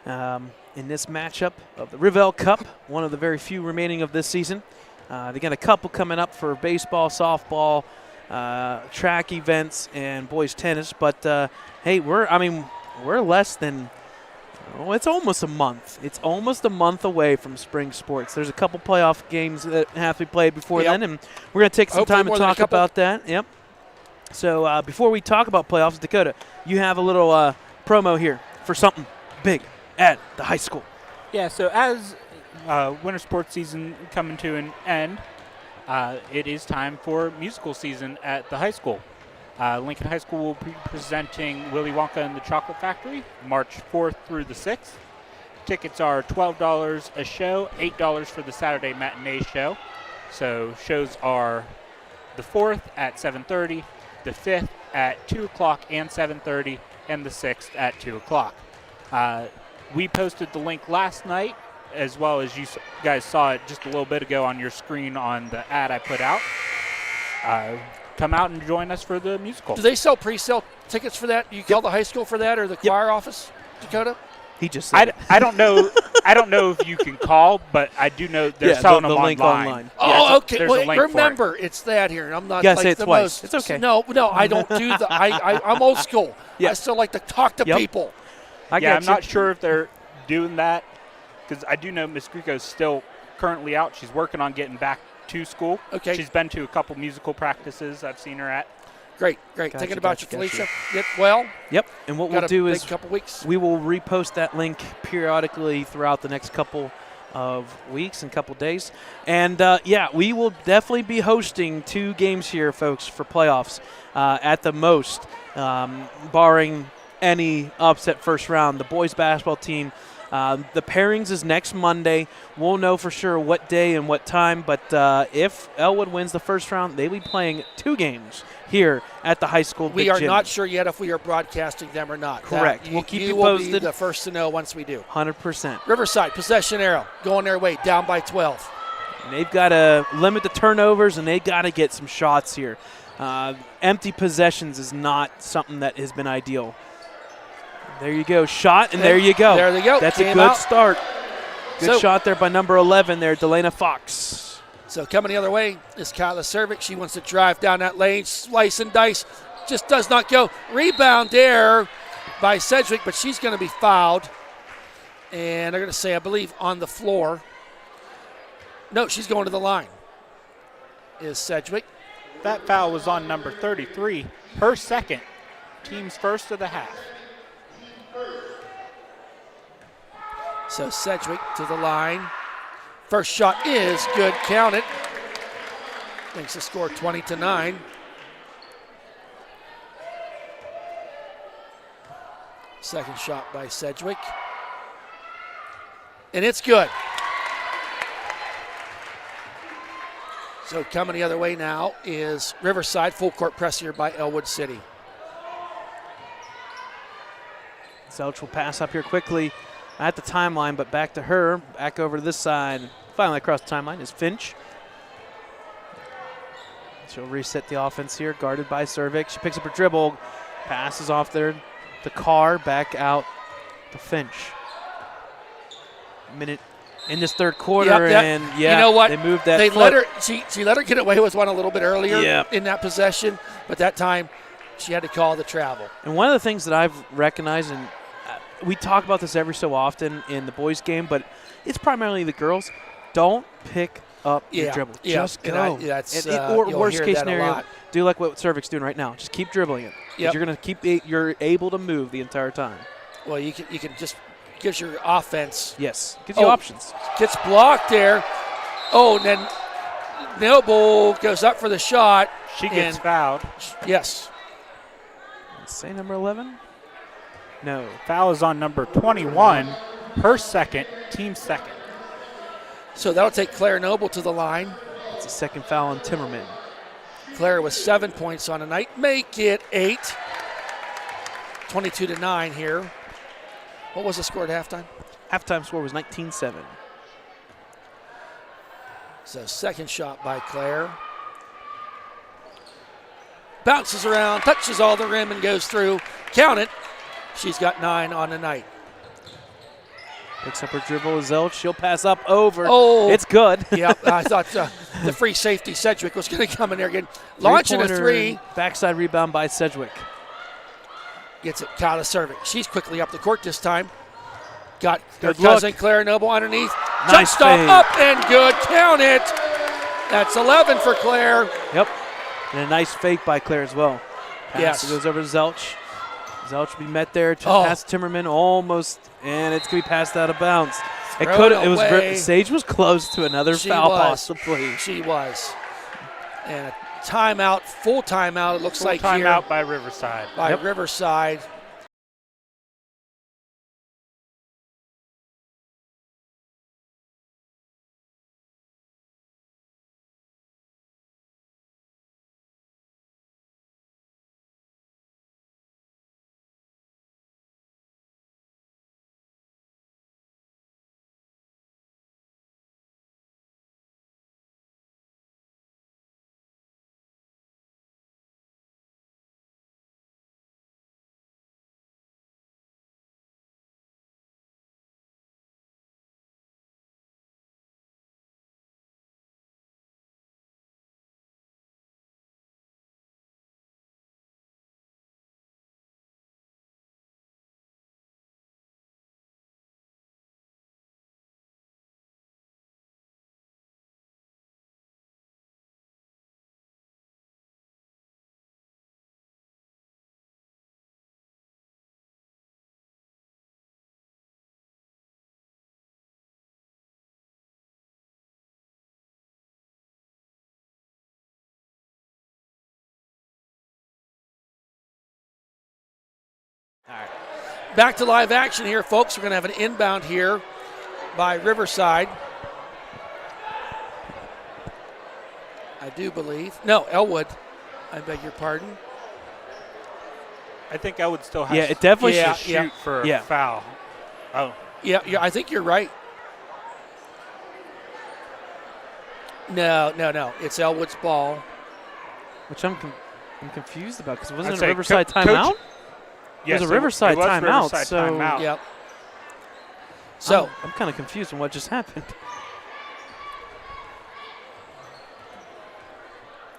in this matchup of the Rivell Cup, one of the very few remaining of this season. They got a couple coming up for baseball, softball, track events, and boys tennis. But, hey, we're less than – it's almost a month. It's almost a month away from spring sports. There's a couple playoff games that have to be played before then, and we're going to take some time to talk about that. Yep. So before we talk about playoffs, Dakota, you have a little promo here for something big at the high school. Yeah, so as winter sports season coming to an end, it is time for musical season at the high school. Lincoln High School will be presenting Willy Wonka and the Chocolate Factory March 4th through the 6th. Tickets are $12 a show, $8 for the Saturday matinee show. So shows are the 4th at 7:30, the 5th at 2 o'clock and 7:30, and the 6th at 2 o'clock. We posted the link last night, as well as you guys saw it just a little bit ago on your screen on the ad I put out. Come out and join us for the musical. Do they sell pre-sale tickets for that? You call the high school for that, or the choir office, Dakota? He just said I don't know. I don't know if you can call, but I do know they're selling them link online. Oh, okay. There's Well, a link remember, it's that here. I'm not You gotta like say it the twice. most. It's okay. No, I don't do that. I'm old school. Yeah. I still like to talk to people. I'm not sure if they're doing that, because I do know Miss Greco's still currently out. She's working on getting back to school. Okay. She's been to a couple musical practices I've seen her at. Great. Gotcha, Thinking about gotcha, you, Felicia. gotcha. Yep. And what Got we'll do a is big couple weeks. we will repost that link periodically throughout the next couple of weeks and couple days. And, we will definitely be hosting 2 games here, folks, for playoffs at the most, barring any upset first round. The boys basketball team, the pairings is next Monday. We'll know for sure what day and what time, but if Ellwood wins the first round, they'll be playing 2 games here at the high school Big We are Gym. not sure yet if we are broadcasting them or not. Correct. We'll keep you will posted. be the first to know once we do. 100%. Riverside, possession arrow, going their way, down by 12. And they've got to limit the turnovers, and they've got to get some shots here. Empty possessions is not something that has been ideal. There you go. Shot, and there you go. There they go. That's Came a good out. start. Good shot there by number 11 there, Delana Fox. So coming the other way is Kyla Cervic. She wants to drive down that lane, slice and dice. Just does not go. Rebound there by Sedgwick, but she's going to be fouled. And they're going to say, I believe, on the floor. No, she's going to the line. Is Sedgwick. That foul was on number 33, her second, team's first of the half. So Sedgwick to the line. First shot is good. Count it. Makes the score 20-9. Second shot by Sedgwick. And it's good. So coming the other way now is Riverside. Full court press here by Ellwood City. Zelch will pass up here quickly at the timeline, but back to her. Back over to this side. Finally across the timeline is Finch. She'll reset the offense here, guarded by Cervic. She picks up her dribble, passes off there to Carr, back out to Finch. Minute in this third quarter, and you know what? They moved that. They let her. She let her get away with one a little bit earlier in that possession, but that time she had to call the travel. And one of the things that I've recognized, and we talk about this every so often in the boys' game, but it's primarily the girls. Don't pick up your dribble. Just go. Or worst case scenario, do like what Cervic's doing right now. Just keep dribbling it. You're going to you're able to move the entire time. Well, you can just gives your offense. Yes, gives you options. Gets blocked there. Oh, and then Noble goes up for the shot. She gets fouled. Yes. Say number 11? No. Foul is on number 21, her second, team second. So that'll take Claire Noble to the line. It's a second foul on Timmerman. Claire with 7 points on the night. Make it 8. 22-9 here. What was the score at halftime? Halftime score was 19-7. So second shot by Claire. Bounces around, touches all the rim and goes through. Count it. She's got 9 on the night. Picks up her dribble. Zelch. She'll pass up over. Oh. It's good. Yeah, I thought the free safety Sedgwick was going to come in there again. Launching a 3. Backside rebound by Sedgwick. Gets it, Kyla serving. She's quickly up the court this time. Got her Good cousin look. Claire Noble underneath. Nice Jump stop fade. up and good. Count it. That's 11 for Claire. Yep. And a nice fake by Claire as well. Pass Yes. goes over to Zelch. Zelch will be met there to Oh. pass Timmerman almost, and it's going to be passed out of bounds. It Thrown could. It was. away. Sage was close to another She foul was. possibly. She was. And a timeout, full timeout, it looks Full like here timeout by Riverside. by Yep. Riverside. All right. Back to live action here, folks. We're going to have an inbound here by Riverside. I do believe. No, Ellwood. I beg your pardon. I think Ellwood still has Yeah, it definitely Yeah, to shoot yeah. for Yeah. a foul. Oh, Yeah, I think you're right. No. It's Ellwood's ball. Which I'm confused about because it wasn't I'd a say Riverside Coach- timeout. yes, a Riverside it was timeout, Riverside so- timeout. Yep. So, I'm kind of confused on what just happened.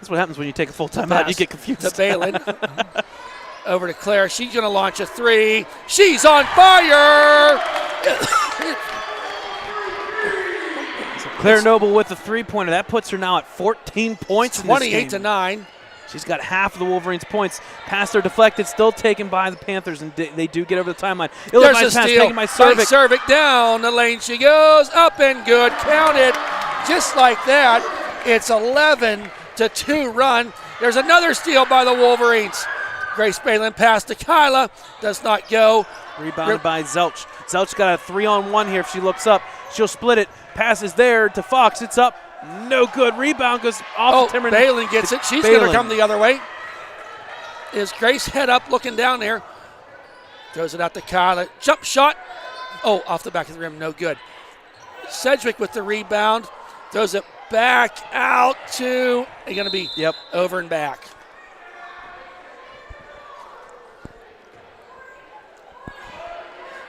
That's what happens when you take a full timeout. You pass get confused. to Balin. Over to Claire. She's going to launch a 3. She's on fire! Claire Noble with the three-pointer. That puts her now at 14 points in this 28 to game. 9. She's got half of the Wolverines' points. Pass are deflected, still taken by the Panthers, and they do get over the timeline. There's a Nice pass steal. taken by Cervic. Cervic down the lane she goes. Up and good. Count it. Just like that. It's 11 to 2 run. There's another steal by the Wolverines. Grace Balin pass to Kyla. Does not go. Rebounded by Zelch. Zelch got a 3-on-1 here. If she looks up, she'll split it. Pass is there to Fox. It's up. No good. Rebound goes off Oh, Timmerman. Balin gets it. She's going to Balin. come the other way. Is Grace head up looking down there. Throws it out to Kyla. Jump shot. Oh, off the back of the rim. No good. Sedgwick with the rebound. Throws it back out to. They're going to be over and back.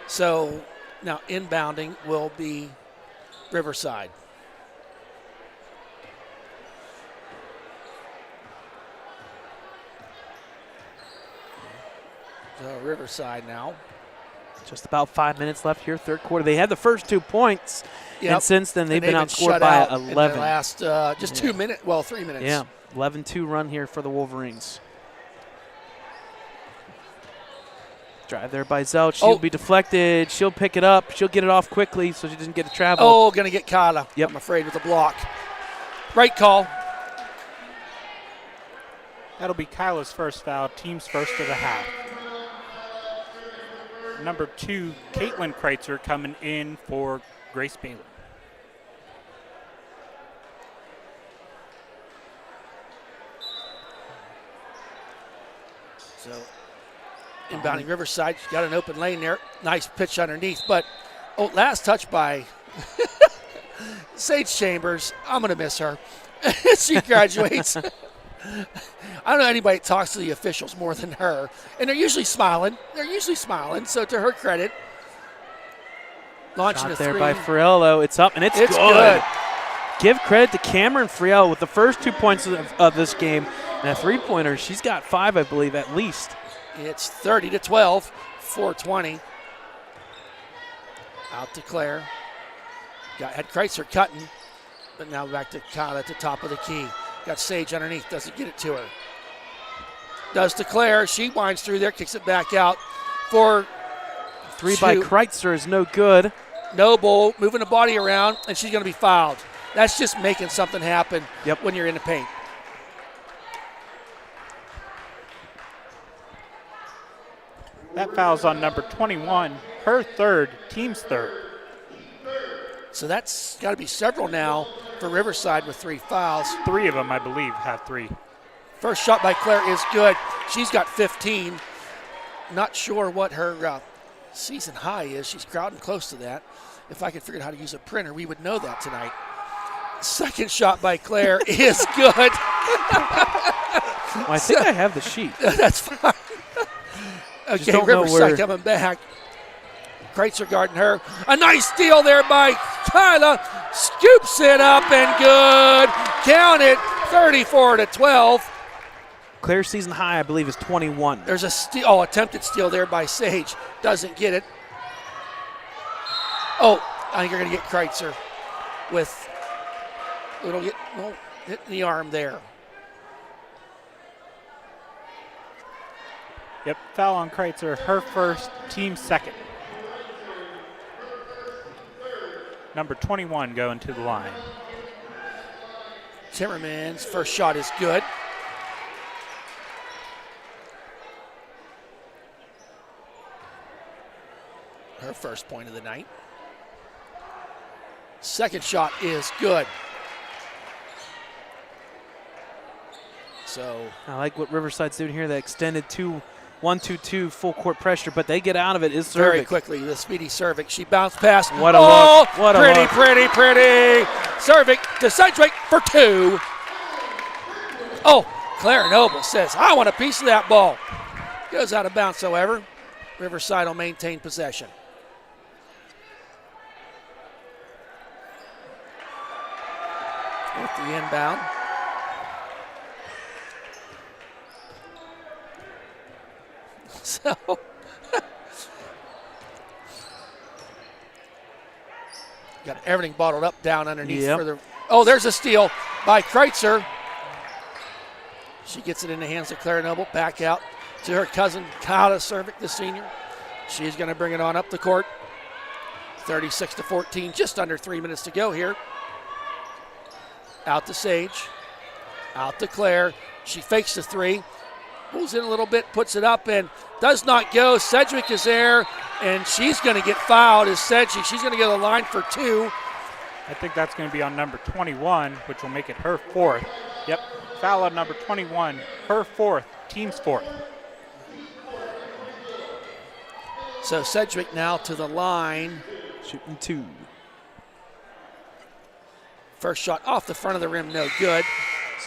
So now inbounding will be Riverside. So Riverside now. Just about 5 minutes left here, third quarter. They had the first 2 points, and since then they've been outscored by 11. In the last just 2 minutes, well, 3 minutes. Yeah, 11-2 run here for the Wolverines. Drive there by Zelch. She'll be deflected. She'll pick it up. She'll get it off quickly so she doesn't get to travel. Oh, going to get Kyla. Yep. I'm afraid with the block. Right call. That'll be Kyla's first foul, team's first of the half. Number 2, Caitlin Kreitzer coming in for Grace Balin. So inbounding Riverside. She's got an open lane there. Nice pitch underneath. But, last touch by Sage Chambers, I'm going to miss her. She graduates. I don't know anybody that talks to the officials more than her. And they're usually smiling. So to her credit, launching Shot a there three. by Friello. It's up, and it's good. Give credit to Cameron Friello with the first 2 points of this game. And a three-pointer, she's got 5, I believe, at least. It's 30-12, 4:20. Out to Claire. Had Kreitzer cutting, but now back to Kyle at the top of the key. Got Sage underneath, doesn't get it to her. Does to Claire. She winds through there, kicks it back out for 3 by Kreitzer is no good. Noble moving the body around, and she's going to be fouled. That's just making something happen when you're in the paint. That foul's on number 21, her third, team's third. So that's got to be several now for Riverside with 3 fouls. 3 of them, I believe, have 3. First shot by Claire is good. She's got 15. Not sure what her season high is. She's crowding close to that. If I could figure out how to use a printer, we would know that tonight. Second shot by Claire is good. Well, I think I have the sheet. That's fine. Okay, Riverside coming back. Kreitzer guarding her. A nice steal there by Kyla. Scoops it up and good. Count it, 34-12. Claire's season high, I believe, is 21. There's a steal, attempted steal there by Sage. Doesn't get it. Oh, I think you're going to get Kreitzer with hit in the arm there. Yep, foul on Kreitzer, her first, team second. Number 21 going to the line. Timmerman's first shot is good. Her first point of the night. Second shot is good. So I like what Riverside's doing here. That extended 1-2-2 full court pressure, but they get out of it. Is Cervic. Very quickly, the speedy Cervic. She bounced past. What a look. What a look. Pretty. Cervic to Sedgwick for 2. Oh, Claire Noble says, I want a piece of that ball. Goes out of bounds, however. Riverside will maintain possession. With the inbound. So, got everything bottled up down underneath for the. Oh, there's a steal by Kreitzer. She gets it in the hands of Claire Noble. Back out to her cousin, Kyla Cervic, the senior. She's going to bring it on up the court. 36-14, just under 3 minutes to go here. Out to Sage. Out to Claire. She fakes the 3. Pulls in a little bit, puts it up, and does not go. Sedgwick is there, and she's going to get fouled as Sedgwick. She's going to go to the line for 2. I think that's going to be on number 21, which will make it her 4th. Yep, foul on number 21, her 4th, team's 4th. So Sedgwick now to the line. Shooting 2. First shot off the front of the rim, no good.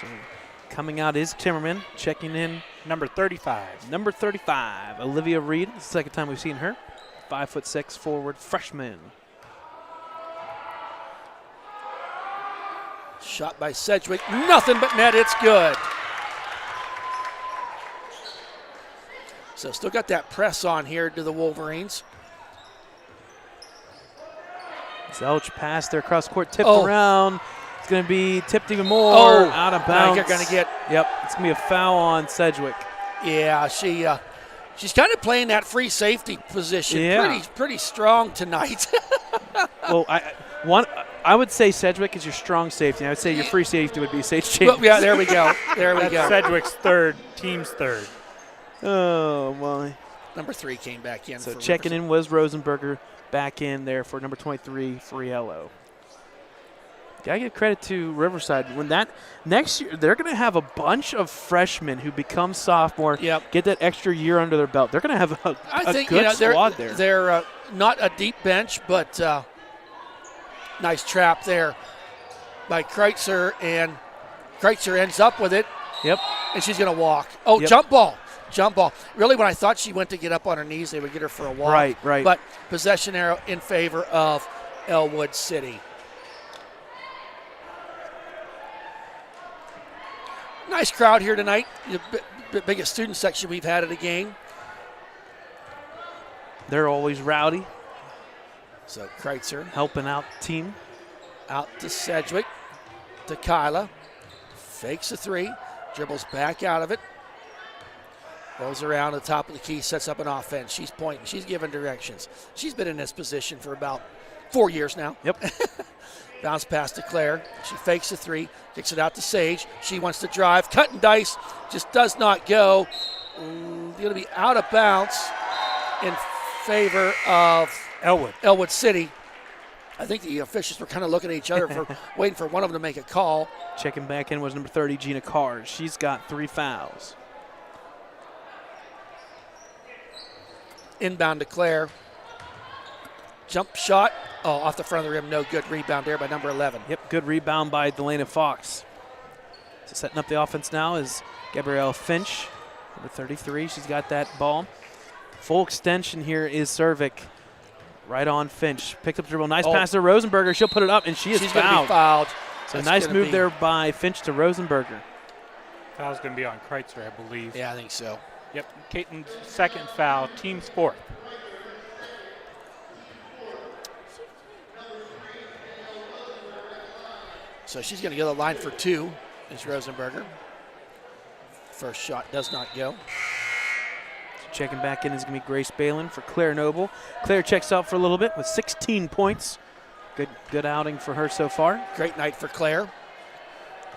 So coming out is Timmerman, checking in. Number 35. Number 35, Olivia Reed. It's the second time we've seen her. 5'6" forward freshman. Shot by Sedgwick, nothing but net, it's good. So still got that press on here to the Wolverines. Zelch passed there across court, tipped around. It's going to be tipped even more, out of bounds. You're going to get. Yep, it's going to be a foul on Sedgwick. Yeah, she's kind of playing that free safety position. Yeah. Pretty strong tonight. Well, I would say Sedgwick is your strong safety. I would say your free safety would be Sage Chambers. Well, yeah, there we go. That's Sedgwick's 3rd, team's 3rd. Oh, my. Number 3 came back in. So checking in was Rosenberger, back in there for number 23, Friello. Gotta give credit to Riverside. When that next year, they're going to have a bunch of freshmen who become sophomore, get that extra year under their belt. They're going to have a good squad there. They're not a deep bench, but nice trap there by Kreitzer, and Kreitzer ends up with it. Yep. And she's going to walk. Oh, Yep. Jump ball. Really, when I thought she went to get up on her knees, they would get her for a walk. Right. But possession arrow in favor of Ellwood City. Nice crowd here tonight. The biggest student section we've had at a game. They're always rowdy, So Kreitzer helping out the team. out to Sedgwick, to Kyla. Fakes a three, dribbles back out of it. Goes around the top of the key, sets up an offense. She's pointing, she's giving directions. She's been in this position for about 4 years now. Yep. Bounce pass to Claire. She fakes a three, kicks it out to Sage. She wants to drive, cut and dice, just does not go. Going to be out of bounds in favor of Ellwood City. I think the officials were kind of looking at each other for waiting for one of them to make a call. Checking back in was number 30, Gina Carr. She's got 3 fouls. Inbound to Claire. Jump shot. Oh, off the front of the rim. No good. Rebound there by number 11. Yep, good rebound by Delana Fox. So setting up the offense now is Gabrielle Finch, number 33. She's got that ball. Full extension here is Cervic. Right on Finch. Picked up the dribble. Nice pass to Rosenberger. She'll put it up, and she's going to be fouled. So nice move there by Finch to Rosenberger. Foul's going to be on Kreitzer, I believe. Yeah, I think so. Yep, Caton's second foul, team's fourth. So she's going to go to the line for 2, is Rosenberger. First shot does not go. Checking back in is going to be Grace Balin for Claire Noble. Claire checks out for a little bit with 16 points. Good outing for her so far. Great night for Claire.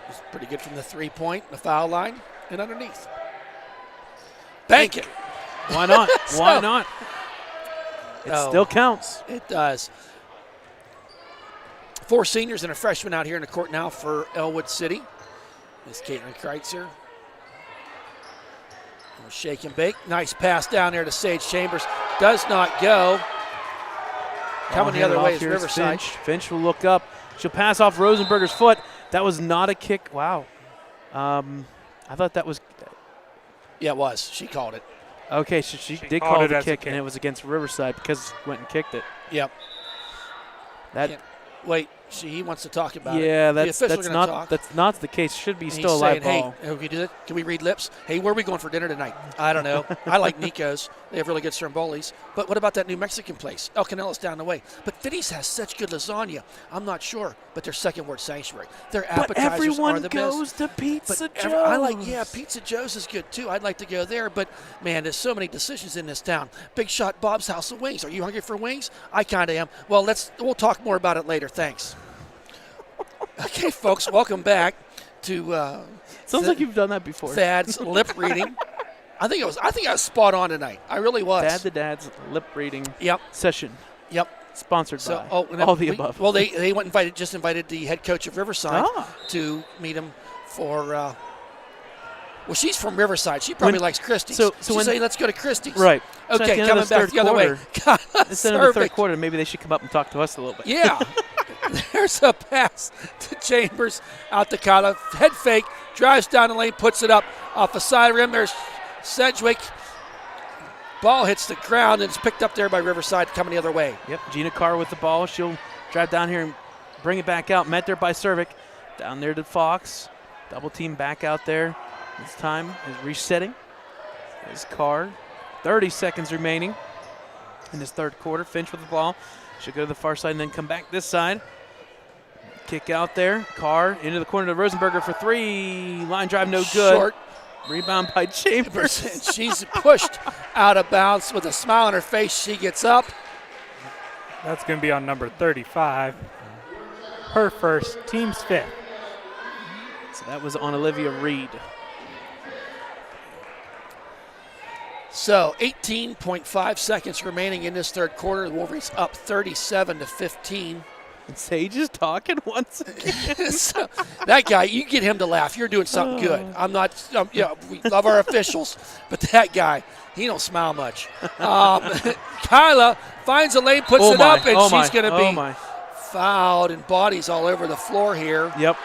It's pretty good from the 3-point, the foul line, and underneath. Bank it. Why not? Why not? It still counts. It does. 4 seniors and a freshman out here in the court now for Ellwood City. It's Caitlin Kreitzer. Shake and bake. Nice pass down there to Sage Chambers. Does not go. Coming the other way is Riverside. Finch will look up. She'll pass off Rosenberger's foot. That was not a kick. Wow. I thought that was. Yeah, it was. She called it. Okay, so she did call the kick, and it was against Riverside because went and kicked it. Yep. Wait, he wants to talk about it. Yeah, that's not the case. Should be still a live ball. Hey, can we do that? Can we read lips? Hey, where are we going for dinner tonight? I don't know. I like Nico's. They have really good stromboli's. But what about that new Mexican place? El Canela's down the way. But Fitty's has such good lasagna. I'm not sure. But their second word sanctuary. Their appetizers are the best. But everyone goes to Pizza Joe's. Pizza Joe's is good too. I'd like to go there. But, man, there's so many decisions in this town. Big Shot Bob's House of Wings. Are you hungry for wings? I kind of am. Well, we'll talk more about it later. Thanks. Okay, folks, welcome back to. Sounds like you've done that before. Thad's lip reading. I think I was spot on tonight. I really was. Thad the Dad's lip reading. Yep. Session. Yep. Sponsored by all the above. Well, they just invited the head coach of Riverside to meet him for. Well, she's from Riverside. She probably likes Christie's. So she's saying, let's go to Christie's. Right. Okay, so coming back the other way. Instead of the third quarter, maybe they should come up and talk to us a little bit. Yeah. There's a pass to Chambers out to Kyla. Head fake, drives down the lane, puts it up off the side rim. There's Sedgwick. Ball hits the ground and it's picked up there by Riverside coming the other way. Yep, Gina Carr with the ball. She'll drive down here and bring it back out. Met there by Cervic. Down there to Fox. Double team back out there. This time is resetting. There's Carr. 30 seconds remaining in this third quarter. Finch with the ball. She'll go to the far side and then come back this side. Kick out there. Carr into the corner to Rosenberger for 3. Line drive no good. Short. Rebound by Chambers. And she's pushed out of bounds with a smile on her face. She gets up. That's going to be on number 35. Her first, team's fifth. So that was on Olivia Reed. So 18.5 seconds remaining in this third quarter. The Wolverines up 37-15. And Sage is talking once again. So, that guy, you get him to laugh. You're doing something good. I'm not, we love our officials, but that guy, he don't smile much. Kyla finds a lane, puts it up, and she's going to be fouled and bodies all over the floor here. Yep.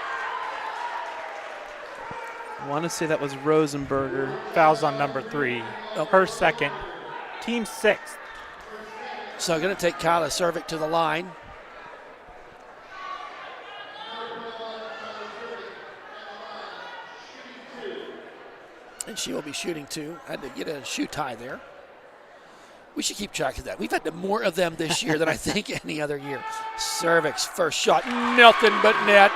I want to say that was Rosenberger. Fouls on number 3. Oh. Her second. Team 6th. So going to take Kyla Cervic to the line. And she will be shooting too. Had to get a shoe tie there. We should keep track of that. We've had more of them this year than I think any other year. Cervic's first shot, nothing but net.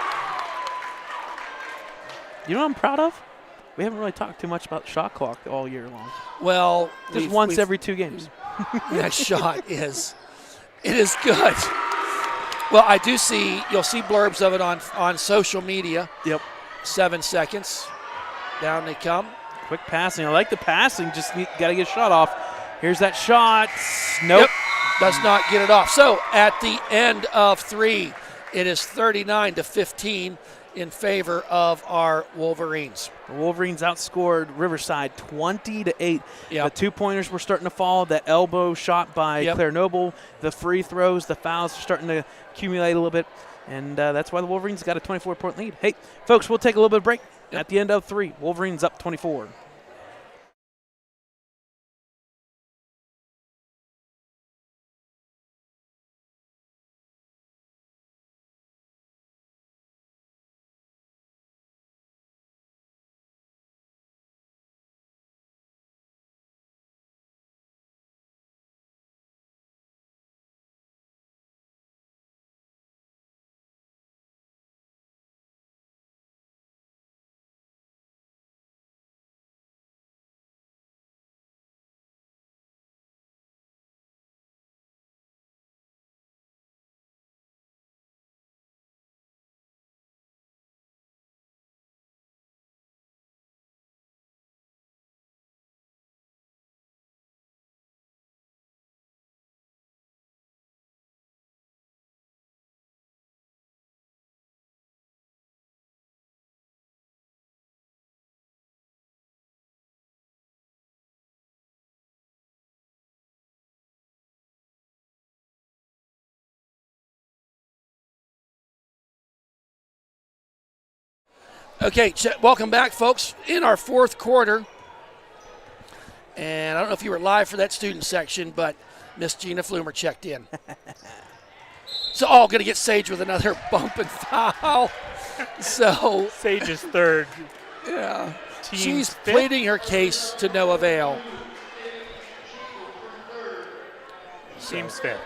You know what I'm proud of? We haven't really talked too much about shot clock all year long. Well, Just once every 2 games. That shot is good. Well, I do see, you'll see blurbs of it on social media. Yep. 7 seconds. Down they come. Quick passing. I like the passing. Just got to get a shot off. Here's that shot. Nope. Yep. Does not get it off. So at the end of 3, it is 39-15 in favor of our Wolverines. The Wolverines outscored Riverside 20-8. Yep. The 2-pointers were starting to fall. That elbow shot by Claire Noble, the free throws, the fouls are starting to accumulate a little bit. And that's why the Wolverines got a 24-point lead. Hey, folks, we'll take a little bit of break. At the end of 3, Wolverines up 24. Okay, welcome back, folks, in our 4th quarter. And I don't know if you were live for that student section, but Miss Gina Flumer checked in. So, going to get Sage with another bump and foul. So Sage's third. Yeah. Team's She's fifth. pleading her case to no avail. Team's 5th.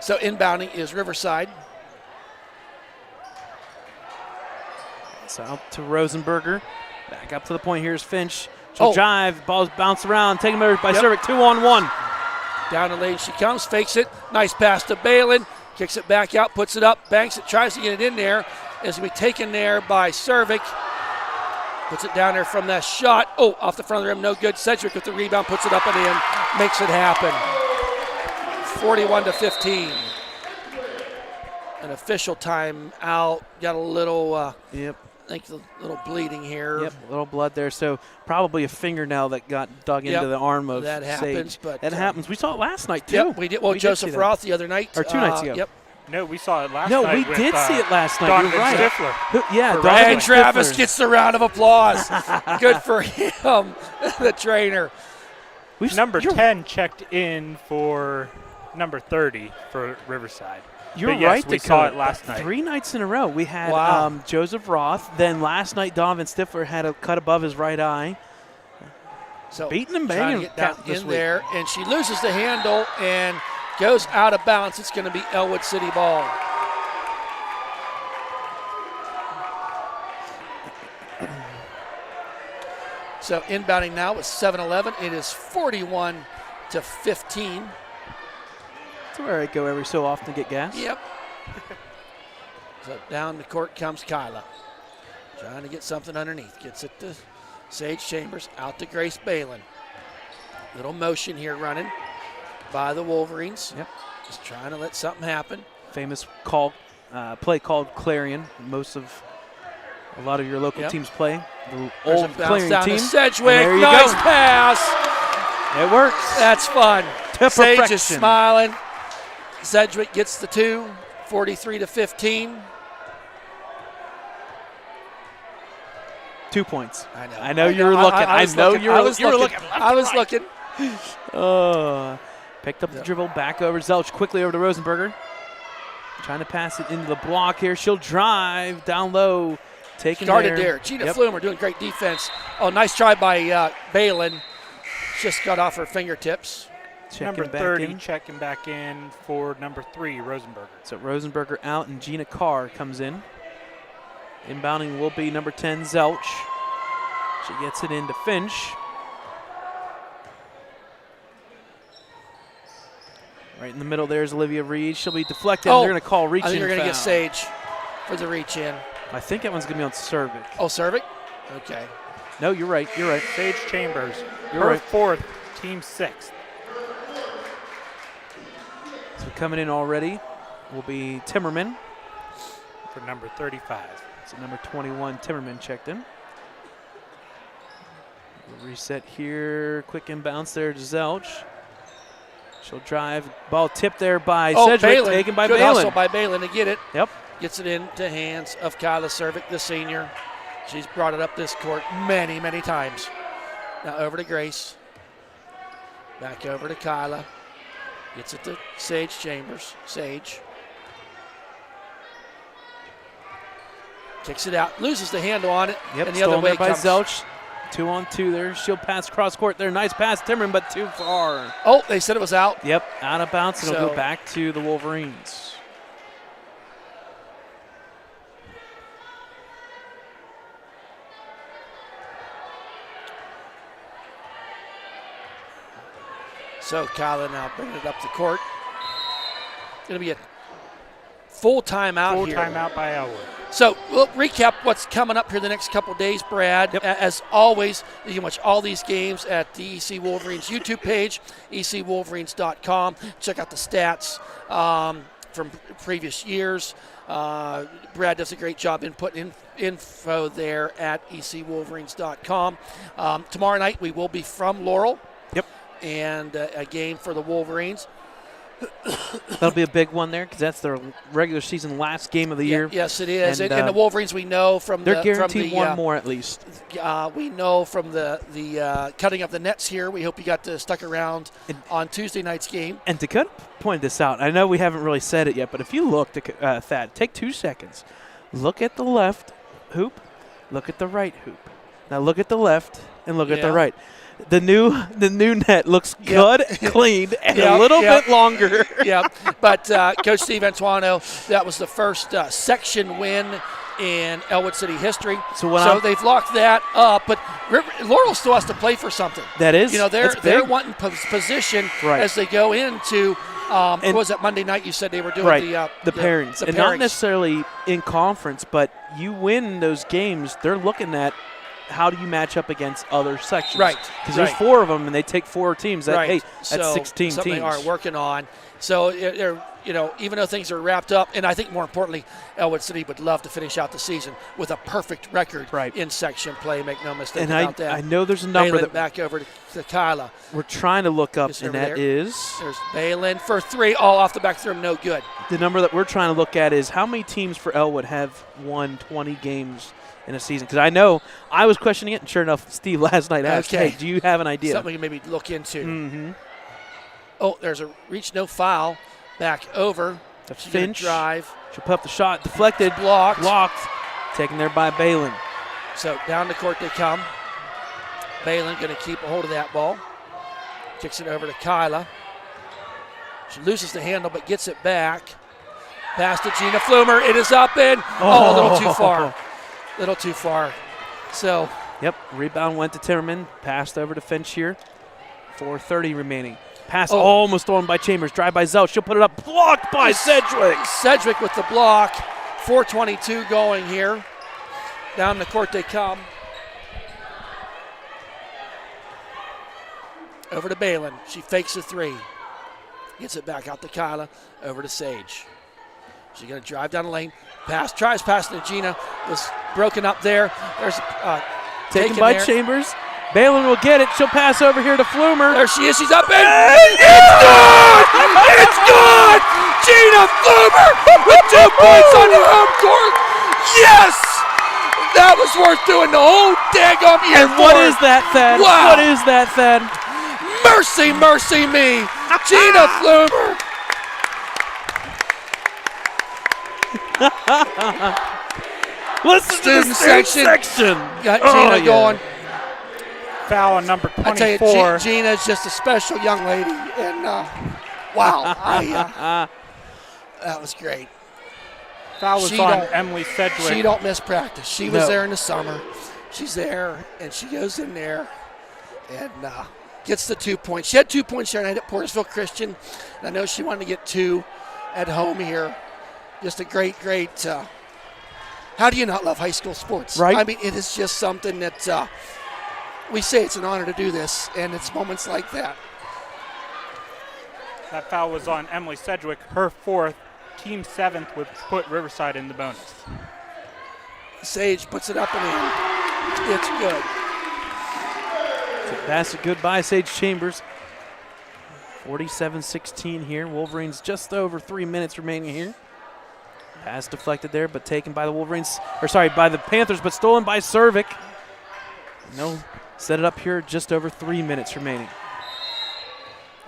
So inbounding is Riverside. So out to Rosenberger. Back up to the point. Here's Finch. She'll jive. Ball's bounced around. Taken by Cervic. 2-on-1. Down the lane she comes. Fakes it. Nice pass to Balin. Kicks it back out. Puts it up. Banks it. Tries to get it in there. Is going to be taken there by Cervic. Puts it down there from that shot. Off the front of the rim. No good. Sedgwick with the rebound. Puts it up and in. Makes it happen. 41-15. An official timeout. Got a little, I think a little bleeding here. Yep, a little blood there. So probably a fingernail that got dug into the arm of that happens, Sage. but that happens. We saw it last night, too. Yep, we did. Well, Joseph Roth the other night. Or 2 nights ago. Yep. No, we saw it last night. No, we did see it last night. Donovan You're right. Stifler. Donovan And Travis Stifler. gets the round of applause. Good for him, the trainer. Number 10 checked in for number 30 for Riverside. You're but yes, right, we Dakota. saw it last night. 3 nights in a row. We had Joseph Roth. Then last night, Donovan Stifler had a cut above his right eye. So beating and trying banging to get down this in week. there, and she loses the handle and goes out of bounds. It's going to be Ellwood City ball. So inbounding now with 7-11. It is 41-15. That's where I go every so often to get gas. Yep. So down the court comes Kyla. Trying to get something underneath. Gets it to Sage Chambers. Out to Grace Balin. Little motion here running by the Wolverines. Yep. Just trying to let something happen. Famous play called Clarion. A lot of your local teams play. The There's old a bounce Clarion down team. to Sedgwick. There you Nice go. pass. It works. That's fun. To Sage perfection. is smiling. Sedgwick gets the 2, 43-15. 2 points. I know. You were looking. I was looking. You were looking. I was looking. Picked up the dribble, back over Zelch, quickly over to Rosenberger. Trying to pass it into the block here. She'll drive down low. Taking Started there. Gina Flumer doing great defense. Oh, nice try by Balin. Just got off her fingertips. Number 30 checking back in for number 3, Rosenberger. So Rosenberger out and Gina Carr comes in. Inbounding will be number 10, Zelch. She gets it into Finch. Right in the middle there is Olivia Reed. She'll be deflected. They're going to call reach in. I think they're going to foul. get Sage for the reach in. I think that one's going to be on Cervic. Oh, Cervic? Okay. No, you're right. You're right. Sage Chambers. You're her right. 4th, team 6th. So coming in already will be Timmerman. For number 35. So number 21, Timmerman checked in. We'll reset here. Quick inbounds there to Zelch. She'll drive. Ball tipped there by Sedgwick. Balin. Taken by Good Balin. hustle by Balin to get it. Yep. Gets it into hands of Kyla Cervic, the senior. She's brought it up this court many, many times. Now over to Grace. Back over to Kyla. Gets it to Sage Chambers. Sage. Kicks it out. Loses the handle on it. Yep. And the other way there by comes. Zelch. 2-on-2 there. She'll pass cross court there. Nice pass, Timmerman, but too far. Oh, they said it was out. Yep. Out of bounds. It'll So- go back to the Wolverines. So Kyla now bringing it up the court. Going to be a full timeout Full here. timeout by Ellwood. So we'll recap what's coming up here the next couple of days, Brad. Yep. As always, you can watch all these games at the EC Wolverines YouTube page, ecwolverines.com. Check out the stats from previous years. Brad does a great job in putting info there at ecwolverines.com. Tomorrow night we will be from Laurel. Yep. And a game for the Wolverines. That'll be a big one there because that's their regular season last game of the year. Yes, it is. And, And the Wolverines, we know from They're the guaranteed from the, one more at least. we know from the cutting of the nets here. We hope you got stuck around on Tuesday night's game. And Dakota pointed this out. I know we haven't really said it yet, but if you look, Thad, take 2 seconds. Look at the left hoop. Look at the right hoop. Now look at the left and look at the right. The new net looks good, clean, and a little bit longer. Yeah, but Coach Steve Antuano, that was the first section win in Ellwood City history. So they've locked that up, but Laurel still has to play for something. That is, they're wanting position as they go into. What was that Monday night? You said they were doing the pairings, and not necessarily in conference, but you win those games. They're looking at how do you match up against other sections? Right. Because there's 4 of them, and they take 4 teams. That's 16 something teams. They are working on. So even though things are wrapped up, and I think more importantly, Ellwood City would love to finish out the season with a perfect record in section play. Make no mistake about that. I know there's a number that back over to Kyla. We're trying to look up, and that is there's Balin for 3, all off the back through, no good. The number that we're trying to look at is how many teams for Ellwood have won 20 games in a season, because I know I was questioning it, and sure enough, Steve last night asked, "Hey, do you have an idea?" Something we can maybe look into. Mm-hmm. Oh, there's a reach, no foul. Back over. Finch drive. She'll put up the shot, deflected, blocked, taken there by Balin. So down the court they come. Balin going to keep a hold of that ball. Kicks it over to Kyla. She loses the handle but gets it back. Pass to Gina Flumer. It is up and a little too far. Little too far. So. Yep. Rebound went to Timmerman. Passed over to Finch here. 4:30 remaining. Pass almost thrown by Chambers. Drive by Zelch. She'll put it up. Blocked by Sedgwick. Sedgwick with the block. 4:22 going here. Down the court they come. Over to Balin. She fakes a 3. Gets it back out to Kyla. Over to Sage. She's going to drive down the lane. Tries passing to Gina. Was broken up there. There's taken by Chambers. Balin will get it. She'll pass over here to Flumer. There she is. She's up in. It's good! It's good! Gina Flumer with 2 points on the home court. Yes! That was worth doing the whole daggum year. And what is that, Thad? Wow. What is that, Thad? Mercy, mercy me. Gina Flumer. Listen to the student section. Got Gina going. Foul on number I tell you, 24. Gina's just a special young lady. And, wow. That was great. Foul was She on don't- Emily Sedgwick. She don't miss practice. She was No. there in the summer. She's there, and she goes in there and gets the 2 points. She had 2 points there night at Portersville Christian. And I know she wanted to get 2 at home here. Just a great. How do you not love high school sports? Right. I mean, it is just something that we say it's an honor to do this, and it's moments like that. That foul was on Emily Sedgwick, her 4th, team 7th, which put Riverside in the bonus. Sage puts it up and in. It's good. Pass it good by Sage Chambers. 47-16 here. Wolverines just over 3 minutes remaining here. Pass deflected there, but taken by the Wolverines, by the Panthers, but stolen by Cervic. No, set it up here, just over 3 minutes remaining.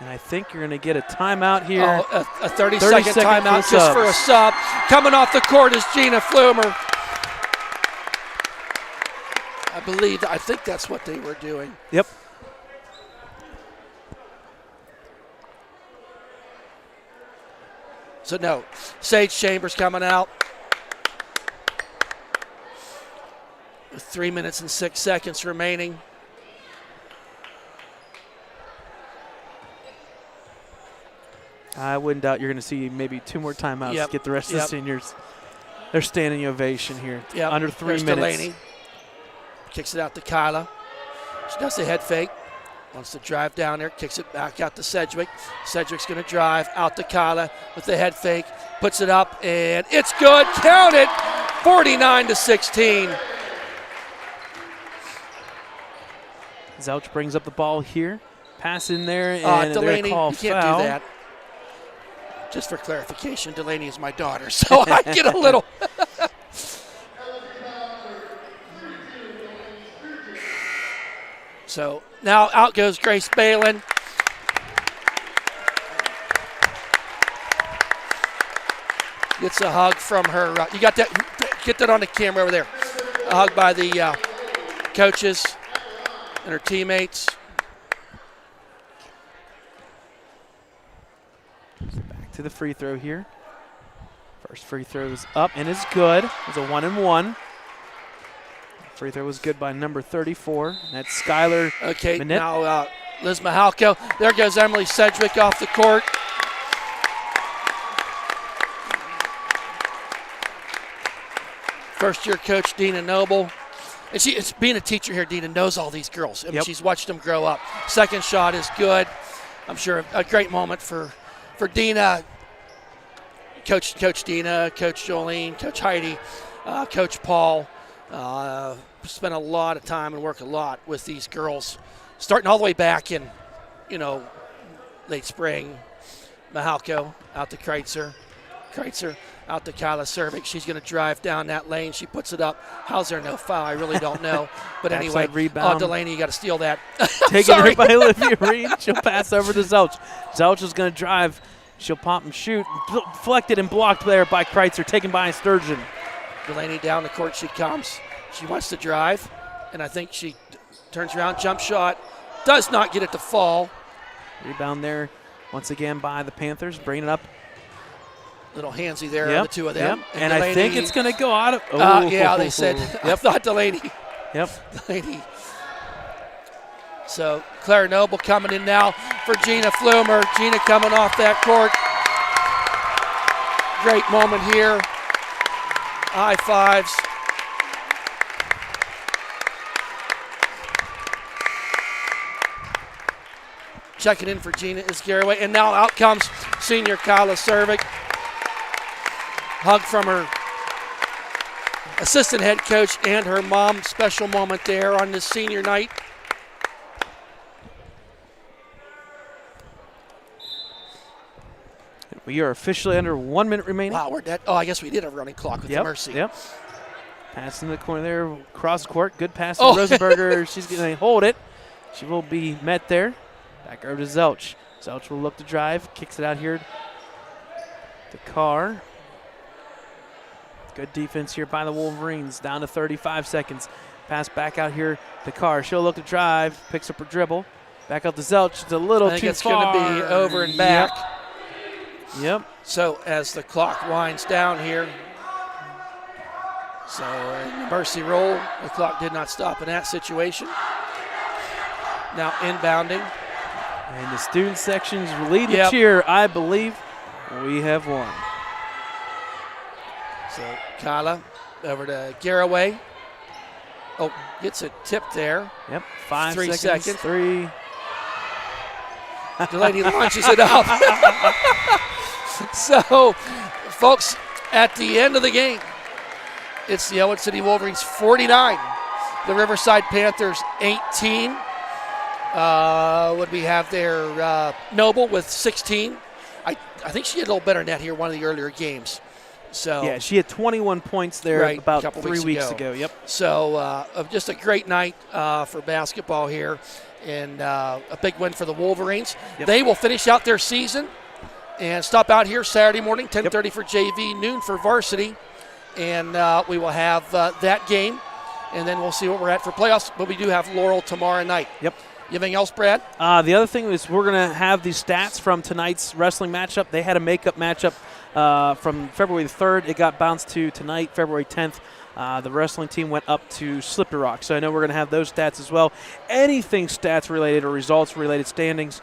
And I think you're going to get a timeout here. Oh, a 30-second timeout for just for a sub. Coming off the court is Gina Flumer. I think that's what they were doing. Yep. So no, Sage Chambers coming out. With 3 minutes and 6 seconds remaining. I wouldn't doubt you're going to see maybe 2 more timeouts Yep. to get the rest of the seniors. They're standing ovation here. Yep. Under 3 There's minutes. Delaney. Kicks it out to Kyla. She does the head fake. Wants to drive down there. Kicks it back out to Sedgwick. Sedgwick's going to drive out to Kyla with the head fake. Puts it up, and it's good. Count it. 49-16. Zouch brings up the ball here. Pass in there, and they're Delaney, call you can't foul. do that. Just for clarification, Delaney is my daughter, so I get a little. So now out goes Grace Balin. Gets a hug from her. You got that? Get that on the camera over there. A hug by the coaches and her teammates. Back to the free throw here. First free throw is up and is good. It's a 1-and-1. Free throw was good by number 34. That's Skylar. Okay, Minette. now Liz Mahalko. There goes Emily Sedgwick off the court. First-year coach Dina Noble. And it's being a teacher here, Dina knows all these girls. I mean, Yep. she's watched them grow up. Second shot is good. I'm sure a great moment for Dina. Coach Dina, Coach Jolene, Coach Heidi, Coach Paul. Spent a lot of time and work a lot with these girls, starting all the way back in, late spring. Mahalko out to Kreitzer out to Kyla Cervic. She's going to drive down that lane. She puts it up. How's there no foul? I really don't know. But anyway, Backside rebound. Delaney, you got to steal that. Taken Sorry. right by Olivia Reed. She'll pass over to Zouch. Zouch is going to drive. She'll pop and shoot. Deflected and blocked there by Kreitzer. Taken by Sturgeon. Delaney down the court she comes. She wants to drive, and I think she turns around, jump shot. Does not get it to fall. Rebound there once again by the Panthers. Bringing it up. Little handsy there on the two of them. Yep. And I think it's going to go out of. Yeah, they said. I thought Delaney. Yep. Delaney. So Claire Noble coming in now for Gina Flumer. Gina coming off that court. Great moment here. High fives. Checking in for Gina is Garraway. And now out comes senior Kyla Cervic. Hug from her assistant head coach and her mom. Special moment there on this senior night. We are officially under 1 minute remaining. Wow, we're dead. Oh, I guess we did have a running clock with the Mercy. Yep. Pass in the corner there, cross court. Good pass to Oh. Rosenberger. She's going to hold it. She will be met there. Back over to Zelch. Zelch will look to drive. Kicks it out here to Carr. Good defense here by the Wolverines. Down to 35 seconds. Pass back out here to Carr. She'll look to drive. Picks up her dribble. Back out to Zelch. It's a little I think too it's far. going to be over and back. Yep. So as the clock winds down here, so Mercy roll. The clock did not stop in that situation. Now inbounding. And the student sections lead the Yep. cheer. I believe we have won. So Kyla over to Garraway. Oh, gets a tip there. Yep. 5 3 seconds. 3. The lady launches it up. So, folks, at the end of the game, it's the Ellwood City Wolverines 49, the Riverside Panthers 18. What we have there? Noble with 16. I think she had a little better net here one of the earlier games. So Yeah, she had 21 points there Right, about couple 3 weeks weeks ago. ago. Yep. So just a great night for basketball here, and a big win for the Wolverines. Yep. They will finish out their season and stop out here Saturday morning, 10:30 for JV, noon for varsity, and we will have that game, and then we'll see what we're at for playoffs. But we do have Laurel tomorrow night. Yep. Anything else, Brad? The other thing is we're going to have these stats from tonight's wrestling matchup. They had a makeup matchup from February the 3rd. It got bounced to tonight, February 10th. The wrestling team went up to Slippery Rock. So I know we're going to have those stats as well. Anything stats related or results related standings,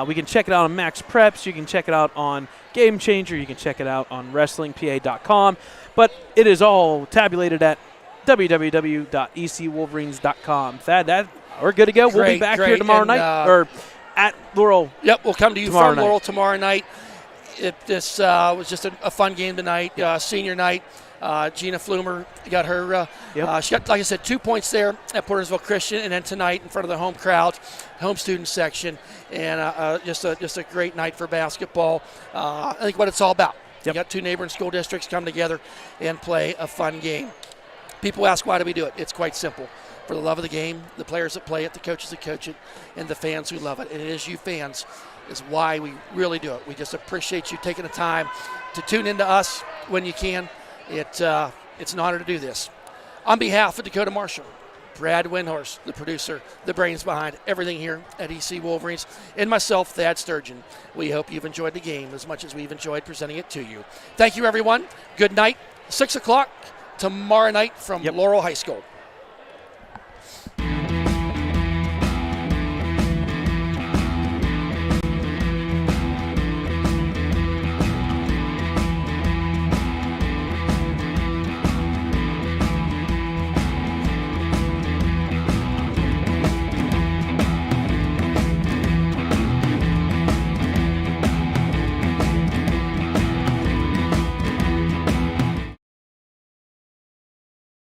we can check it out on Max Preps. You can check it out on Game Changer. You can check it out on WrestlingPA.com. But it is all tabulated at www.ecwolverines.com. Thad, we're good to go. We'll be back here tomorrow night or at Laurel. Yep, we'll come to you Tomorrow from night. Laurel tomorrow night. This was just a fun game tonight, senior night. Gina Flumer got her. Yep. She got, like I said, 2 points there at Portersville Christian, and then tonight in front of the home crowd, home student section, and just a great night for basketball. I think what it's all about. Yep. You got two neighboring school districts come together and play a fun game. People ask, why do we do it? It's quite simple. For the love of the game, the players that play it, the coaches that coach it, and the fans who love it. And it is you fans is why we really do it. We just appreciate you taking the time to tune into us when you can. It's an honor to do this. On behalf of Dakota Marshall, Brad Windhorst, the producer, the brains behind everything here at EC Wolverines, and myself, Thad Sturgeon, we hope you've enjoyed the game as much as we've enjoyed presenting it to you. Thank you, everyone. Good night. 6 o'clock tomorrow night from Yep. Laurel High School.